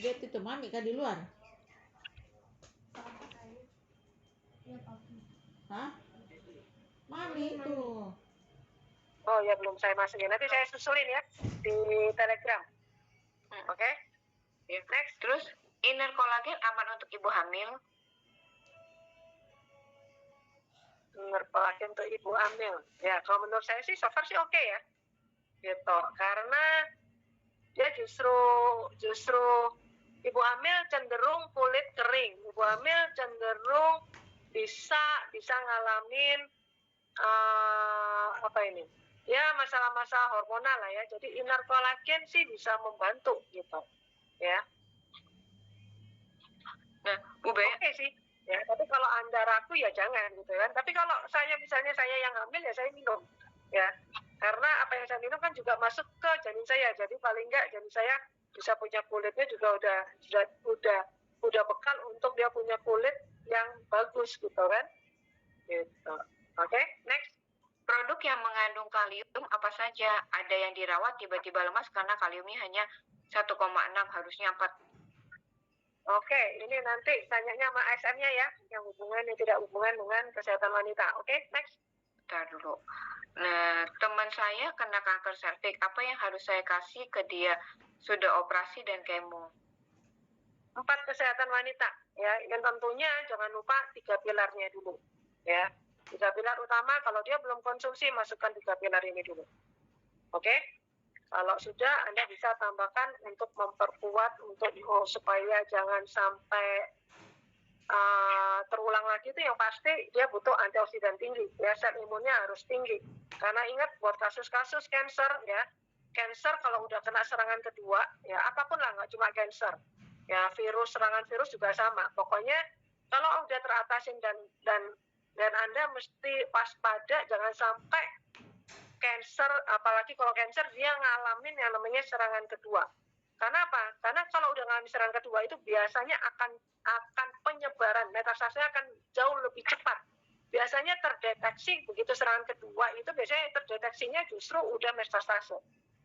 Lihat itu Mami kan di luar. Hah? Mami itu. Oh ya, belum saya masukin. Nanti saya susulin ya di Telegram. Oke? Next. Terus inner kolagen aman untuk ibu hamil? Inner kolagen untuk ibu hamil. Ya, kalau menurut saya sih so far sih oke ya. Gitu. Karena dia justru ibu hamil cenderung kulit kering. Ibu hamil cenderung bisa ngalamin apa ini? Ya, masalah-masalah hormonal lah ya. Jadi inner kolagen sih bisa membantu gitu. Ya. Nah, Bu Bea, Oke sih. Ya, tapi kalau Anda ragu ya jangan gitu kan. Tapi kalau misalnya saya yang hamil ya saya minum. Ya. Karena apa yang saya minum kan juga masuk ke janin saya. Jadi paling enggak janin saya bisa punya kulitnya juga udah bekal untuk dia punya kulit yang bagus gitu kan. Gitu. Oke, next. produk yang mengandung kalium apa saja? Ada yang dirawat tiba-tiba lemas karena kaliumnya hanya 1,6, harusnya 4. Oke, ini nanti tanyanya sama ASM-nya ya, yang tidak hubungan dengan kesehatan wanita. Oke, next. Bentar dulu. Nah, teman saya kena kanker serviks. Apa yang harus saya kasih ke dia? Sudah operasi dan kemo. 4 kesehatan wanita ya, yang tentunya jangan lupa 3 pilarnya dulu ya. 3 pilar utama, kalau dia belum konsumsi masukkan 3 pilar ini dulu. Oke? Kalau sudah Anda bisa tambahkan untuk memperkuat supaya jangan sampai terulang lagi, itu yang pasti dia butuh antioksidan tinggi ya, sel imunnya harus tinggi. Karena ingat buat kasus-kasus cancer ya, cancer kalau udah kena serangan kedua ya, apapun lah, nggak cuma cancer ya, serangan virus juga sama. Pokoknya kalau udah teratasin dan Anda mesti waspada, jangan sampai cancer, apalagi kalau cancer dia ngalamin yang namanya serangan kedua. Karena apa? Karena kalau udah ngalamin serangan kedua itu biasanya akan penyebaran metastasenya akan jauh lebih cepat. Biasanya terdeteksi begitu serangan kedua itu biasanya terdeteksinya justru udah metastase.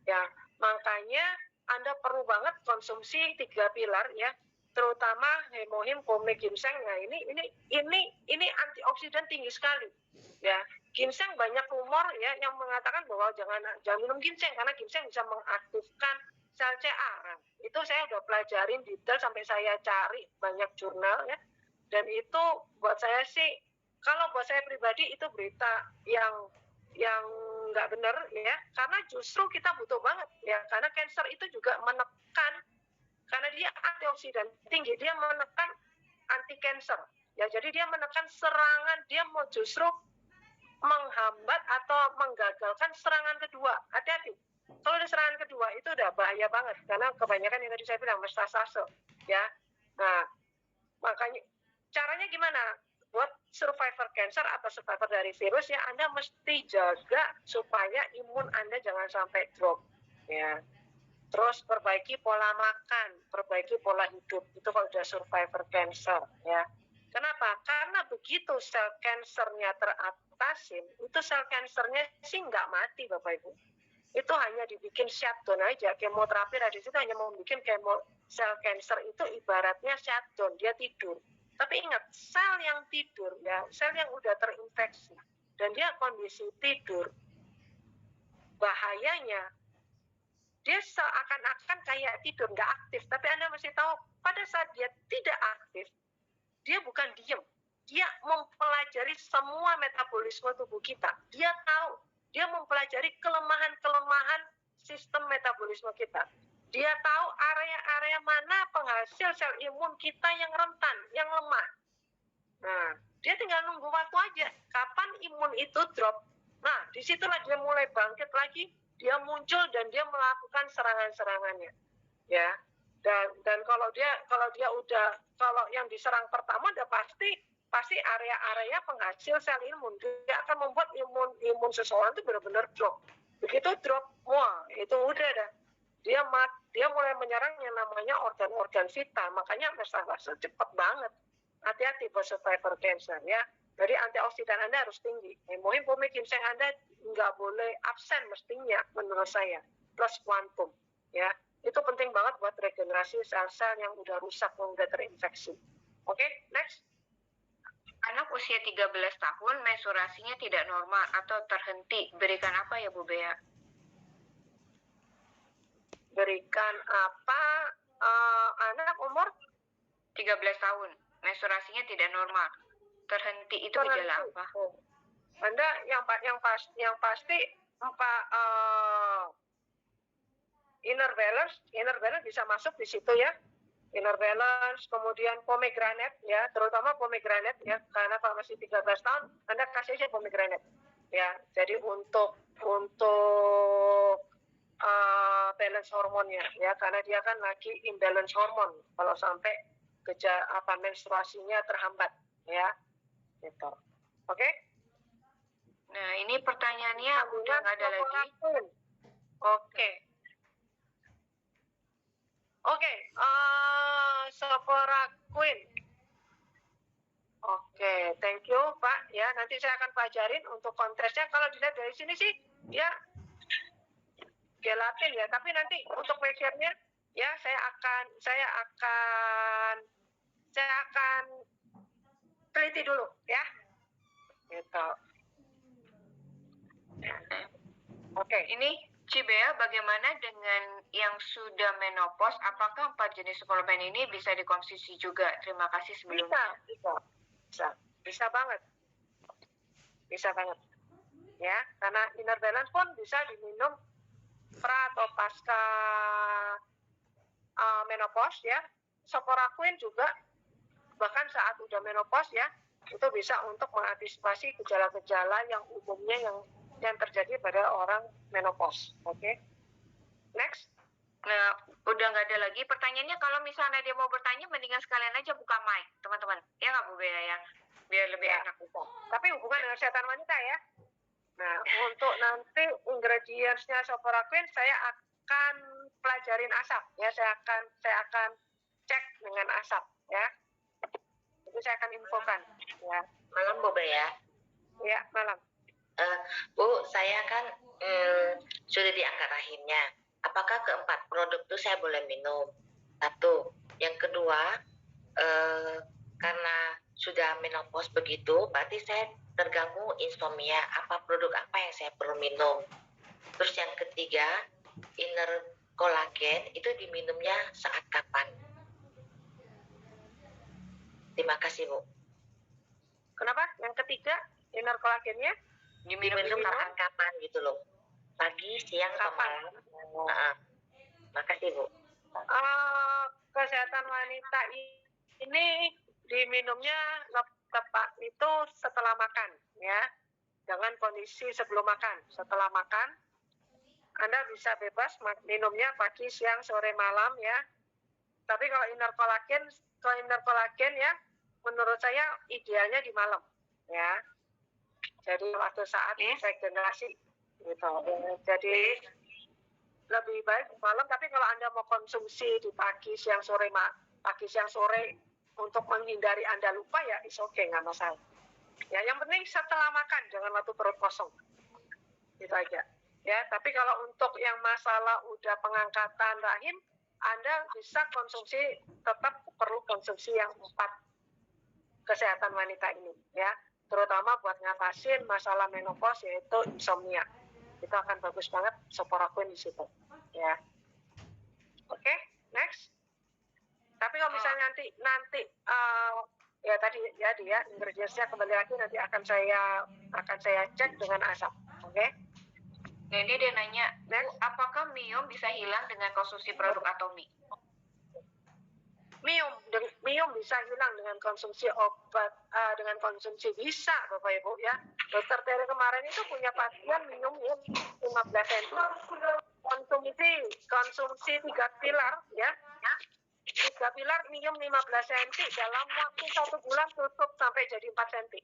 Ya, makanya Anda perlu banget konsumsi 3 pilar ya, terutama hemohim, kome, ginseng. Nah, ini antioksidan tinggi sekali. Ya, ginseng banyak rumor ya yang mengatakan bahwa jangan minum ginseng karena ginseng bisa mengaktifkan sel CA. Nah, itu saya udah pelajarin detail sampai saya cari banyak jurnal ya. Dan itu buat saya sih, kalau buat saya pribadi itu berita yang nggak benar ya, karena justru kita butuh banget ya, karena cancer itu juga menekan, karena dia antioksidan tinggi, dia menekan anti cancer ya, jadi dia menekan serangan, dia mau justru menghambat atau menggagalkan serangan kedua. Hati-hati, kalau ada serangan kedua itu udah bahaya banget, karena kebanyakan yang tadi saya bilang metastase ya. Nah, makanya caranya gimana? Buat survivor cancer atau survivor dari virus ya, Anda mesti jaga supaya imun Anda jangan sampai drop ya. Terus perbaiki pola makan, perbaiki pola hidup, itu kalau udah survivor cancer ya. Kenapa? Karena begitu sel kansernya teratasin, itu sel kansernya sih nggak mati Bapak Ibu. Itu hanya dibikin shutdown aja, kemoterapi radiasi itu hanya membuat sel kanser itu ibaratnya shutdown, dia tidur. Tapi ingat, sel yang tidur ya, sel yang udah terinfeksi dan dia kondisi tidur, bahayanya dia seakan-akan kayak tidur, nggak aktif. Tapi Anda mesti tahu, pada saat dia tidak aktif, dia bukan diem. Dia mempelajari semua metabolisme tubuh kita. Dia tahu, dia mempelajari kelemahan-kelemahan sistem metabolisme kita. Dia tahu area-area mana penghasil sel imun kita yang rentan, yang lemah. Nah, dia tinggal nunggu waktu aja. Kapan imun itu drop? Nah, disitulah dia mulai bangkit lagi, dia muncul dan dia melakukan serangan-serangannya. Ya. Dan kalau dia udah, kalau yang diserang pertama udah pasti area-area penghasil sel imun, dia akan membuat imun seseorang itu benar-benar drop. Begitu drop, wah itu udah dah. Dia mulai menyerang yang namanya organ-organ vital, makanya persentase cepat banget. Hati-hati buat survivor cancer ya. Jadi antioksidan Anda harus tinggi. Hemoglobin ginseng Anda nggak boleh absen mestinya menurut saya. Plus kuantum ya. Itu penting banget buat regenerasi sel-sel yang udah rusak, yang udah terinfeksi. Oke, next. Anak usia 13 tahun menstruasinya tidak normal atau terhenti. Berikan apa ya Bu Bea? Berikan apa? Anak umur 13 tahun menstruasinya tidak normal. Terhenti itu gejala apa? Anda yang pasti inner balance bisa masuk di situ ya. Inner balance, kemudian pomegranate ya, terutama pomegranate ya, karena kalau masih 13 tahun Anda kasih aja pomegranate ya. Jadi untuk balance hormonnya ya, karena dia kan lagi imbalance hormon kalau sampai menstruasinya terhambat ya. Gitu. Oke? Nah, ini pertanyaannya udah nggak ada lagi. Oke, Soforaquin. Oke, thank you Pak. Ya, nanti saya akan pelajarin untuk kontesnya. Kalau dilihat dari sini sih, ya gelatin ya. Tapi nanti untuk measure-nya, ya saya akan teliti dulu, ya. Gitu. Oke, ini Cibea, bagaimana dengan yang sudah menopause? Apakah 4 jenis suplemen ini bisa dikonsumsi juga? Terima kasih sebelumnya. Bisa banget. Ya, karena inner balance pun bisa diminum pra atau pasca menopause ya. Soforaquin juga bahkan saat udah menopause ya, itu bisa untuk mengantisipasi gejala-gejala yang umumnya yang terjadi pada orang menopause. Oke. Next. Nah, udah nggak ada lagi pertanyaannya. Kalau misalnya dia mau bertanya, mendingan sekalian aja buka mic, teman-teman. Ya nggak Bu Bea ya? Biar lebih enak. Tapi hubungan dengan kesehatan wanita ya. Nah, untuk nanti ingredients-nya Soforaquin saya akan pelajarin asap ya. Saya akan cek dengan asap ya. Itu saya akan infokan ya. Malam Bu Bea. Ya, malam. Bu, saya kan sudah diangkat rahimnya. Apakah keempat produk itu saya boleh minum? Satu. Yang kedua, karena sudah menopause begitu, berarti saya terganggu insomnia. Apa produk apa yang saya perlu minum? Terus yang ketiga, inner collagen itu diminumnya saat kapan? Terima kasih Bu. Kenapa? Yang ketiga, inner collagennya Diminum kapan-kapan gitu loh. Pagi, siang, atau malam. Makasih Bu. Kesehatan wanita ini diminumnya tepat itu setelah makan ya. Jangan kondisi sebelum makan. Setelah makan Anda bisa bebas minumnya pagi, siang, sore, malam ya. Tapi kalau inner collagen ya, menurut saya idealnya di malam ya. Jadi waktu saat regenerasi gitu. Jadi lebih baik malam. Tapi kalau Anda mau konsumsi di pagi, siang, sore untuk menghindari Anda lupa ya, is okay, nggak masalah. Ya, yang penting setelah makan, jangan waktu perut kosong. Itu aja. Ya, tapi kalau untuk yang masalah udah pengangkatan rahim, Anda bisa tetap perlu konsumsi yang 4 kesehatan wanita ini ya. Terutama buat ngatasin masalah menopause yaitu insomnia. Itu akan bagus banget Soforaquin di situ ya. Oke, next. Tapi kalau misalnya nanti ya tadi ya dia ingredients-nya kembali lagi nanti akan saya cek dengan asap. Oke. Nah, ini dia nanya, Bu, apakah miom bisa hilang dengan konsumsi produk Atomi? Miom bisa hilang dengan konsumsi obat, dengan konsumsi bisa, Bapak Ibu ya. Dokter Tere kemarin itu punya pasien minum 15 cm, konsumsi 3 pilar ya. 3 pilar minum 15 cm dalam waktu 1 bulan tutup sampai jadi 4 cm.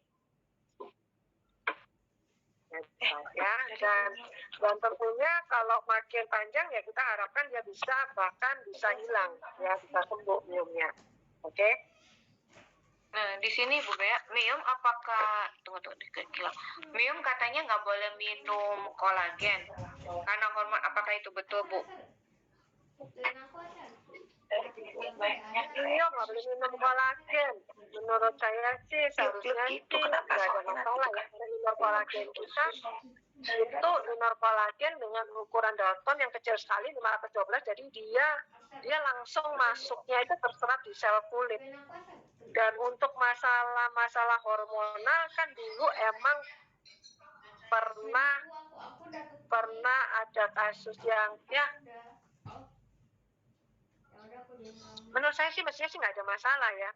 Ya, dan tentunya kalau makin panjang ya kita harapkan dia bahkan bisa hilang ya, bisa sembuh miomnya. Oke. Nah, di sini Bu Bea, miom apakah miom katanya nggak boleh minum kolagen karena hormon, apakah itu betul, Bu? Iya, nggak boleh minum kolagen. Menurut saya sih seharusnya sih nggak ada masalah ya. Karena inor kolagen kita itu inor kolagen dengan ukuran Dalton yang kecil sekali 512, jadi dia langsung masuknya itu terserap di sel kulit. Dan untuk masalah hormonal kan dulu emang pernah ada kasus yang ya menurut saya sih mestinya sih nggak ada masalah ya.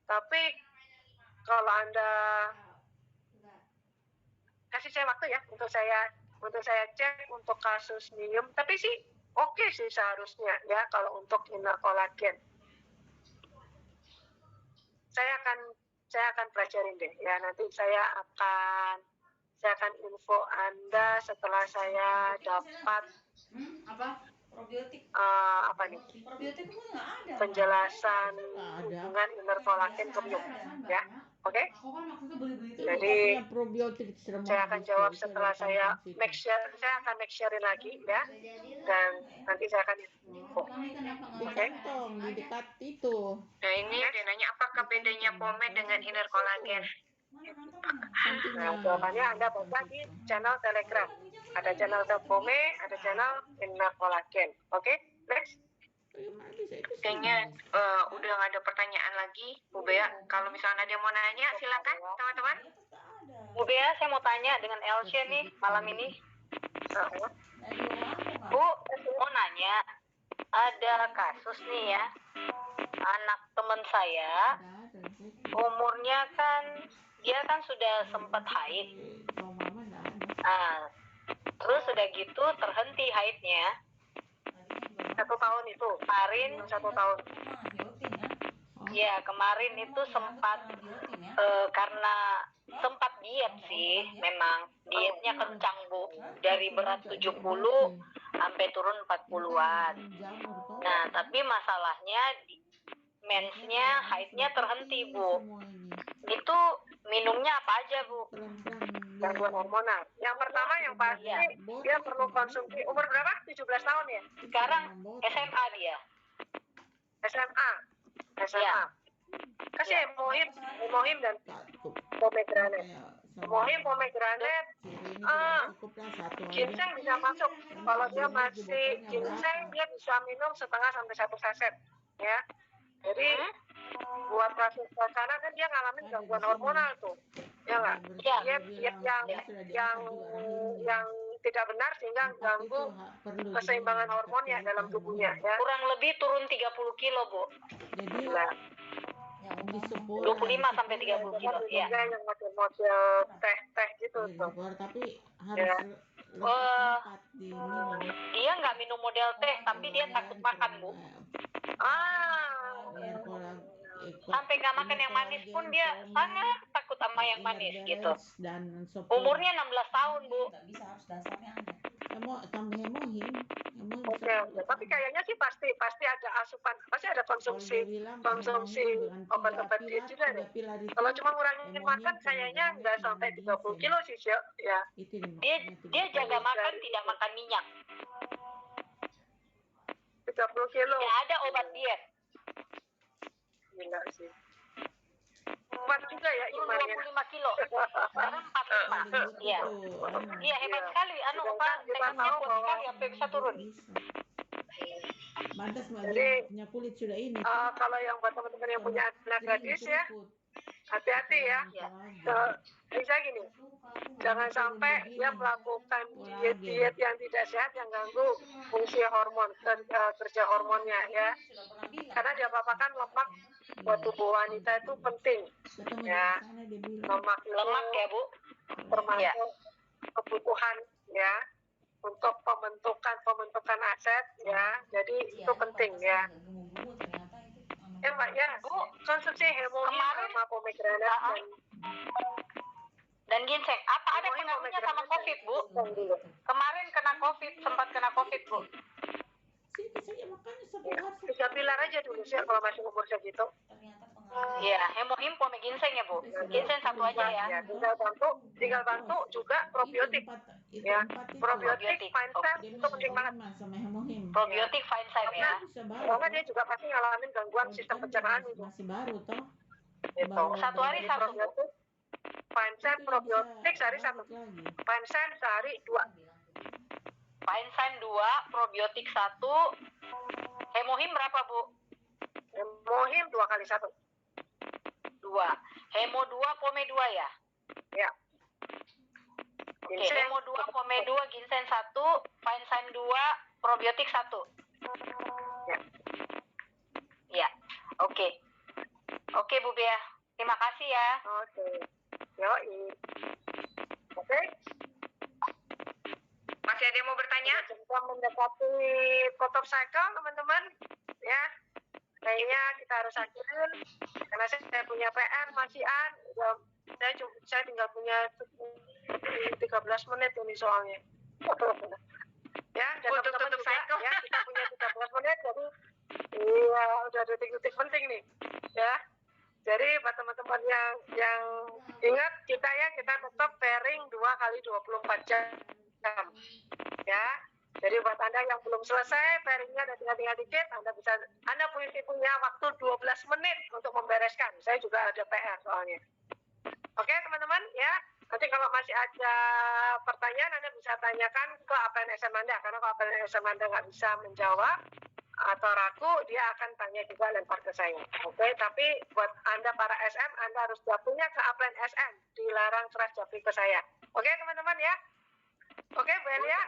Tapi kalau Anda kasih saya waktu ya untuk saya cek untuk kasus miom, tapi sih oke sih seharusnya ya kalau untuk inner kolagen. Saya akan pelajarin deh ya, nanti saya akan info Anda setelah saya dapat probiotik apa nih probiotik pun nggak ada penjelasan hubungan inner kolagen ke miom ya. Oke? Jadi saya akan jawab setelah saya akan make sharein lagi ya, dan nanti saya akan info. Oke? Di dekat itu. Nah, ini dia nanya apakah bedanya pomade dengan inner kolagen? Nah, jawabannya Anda baca di channel Telegram. Ada channel Tepome, ada channel inner kolagen. Oke? Next. Kayaknya udah nggak ada pertanyaan lagi, Bu Bea. Kalau misalnya ada yang mau nanya, silakan teman-teman. Bu Bea, saya mau tanya dengan Elsie nih malam ini. Bu, mau nanya, ada kasus nih ya, anak teman saya, umurnya kan, dia kan sudah sempat haid. Nah, terus udah gitu terhenti haidnya. 1 tahun itu. Kemarin 1 tahun. Ya, kemarin itu sempat karena sempat diet sih, memang dietnya kencang Bu, dari berat 70 sampai turun 40-an. Nah, tapi masalahnya mensnya, haidnya terhenti Bu. Itu minumnya apa aja Bu? Gangguan hormonal. Yang pertama yang pasti dia perlu konsumsi. Umur berapa? 17 tahun ya? Sekarang SMA dia. SMA. Ya. Kasih hemohim dan pomegranate. Pomegranate, ginseng bisa masuk. Kalau dia masih ginseng, dia bisa minum setengah sampai 1 saset. Ya. Jadi buat kasus sana kan dia ngalamin gangguan hormonal tuh, ya nggak? Dia yang tidak benar sehingga ganggu keseimbangan hormonnya dalam tubuhnya. Ya. Kurang lebih turun 30 kilo Bu. Nah, 25 sampai 30 kilo. Ya. Yang model teh gitu tuh. Tapi harus dia nggak minum model teh, tapi dia takut makan Bu. Sampai nggak makan yang manis pun dia sangat takut sama yang manis gitu. Umurnya 16 tahun Bu. Tambah hemohim. Oke. Tapi kayaknya sih pasti ada asupan, pasti ada konsumsi obat-obat diet juga deh. Kalau cuma ngurangin makan kayaknya nggak sampai 30 kilo sih ya. Dia jaga makan, tidak makan minyak. 30 kilo. Ya ada obat diet. Gila sih. Kuat juga ya imannya. 25 kilo. Sekarang 45. Iya. Iya, hebat sekali. Tekniknya kuat sekali sampai bisa turun. Mantas Jadi punya kulit sudah ini. kalau yang buat teman-teman yang punya anak gadis ya, hati-hati ya. Bisa gini, jangan sampai dia melakukan diet-diet yang tidak sehat yang ganggu fungsi hormon kerja hormonnya ya. Karena dia papakan lemak buat tubuh wanita itu penting ya. Lemak Lemak ya, Bu. termasuk kebutuhan ya untuk pembentukan aset ya. Jadi itu penting ya. Mbak ya, Bu, konsumsi hemoglobin sama pomegranate Dan ginseng. Apa ada pengaruhnya sama COVID, Bu? Kemarin kena COVID, sempat kena COVID, Bu. Tiga pilar aja dulu sih kalau masih umur segitu. Iya, hemohim, pome, ginseng ya, Bu. Ginseng satu aja ya. Ya, tinggal bantu juga probiotik. Ya, probiotik, fine itu penting banget. Probiotik fine type ya. Karena dia juga pasti ngalamin gangguan sistem pencernaan itu. Masih baru toh. Itu. Satu hari satu. Probiotik, fine probiotik sehari satu. Fine sehari 2. Fine 2, probiotik 1. Hemohim berapa, Bu? Hemohim 2 kali 1. 2. Hemo 2, pome 2 ya? Ya. Oke, hemo 2, pome 2, ginseng 1, fine 2, probiotik 1. Ya. Ya, oke. Oke, Bu Bea. Terima kasih ya. Oke. Yoi. Oke. Masih ada yang mau bertanya? Kita mendekati quarter cycle, teman-teman. Ya. Kayaknya kita harus akhirin karena saya punya PR masihan. Saya tinggal punya 13 menit ini soalnya. Ya, dan Untuk teman-teman tutup juga, cycle. ya, kita punya 13 menit, jadi iya, udah detik-detik penting nih. Ya. Jadi buat teman-teman yang ingat kita tetap pairing 2 kali 24 jam. Ya. Jadi buat Anda yang belum selesai pairingnya dan tinggal dikit, Anda punya waktu 12 menit untuk membereskan. Saya juga ada PR soalnya. Oke, teman-teman, ya. Nanti kalau masih ada pertanyaan, Anda bisa tanyakan ke APNSM Anda. Karena kalau APNSM Anda nggak bisa menjawab atau ragu, dia akan tanya juga lempar ke saya. Oke, tapi buat Anda para SM, Anda harus jawabnya ke APNSM. Dilarang keras japri ke saya. Oke, teman-teman, ya. Oke, Bu Elia.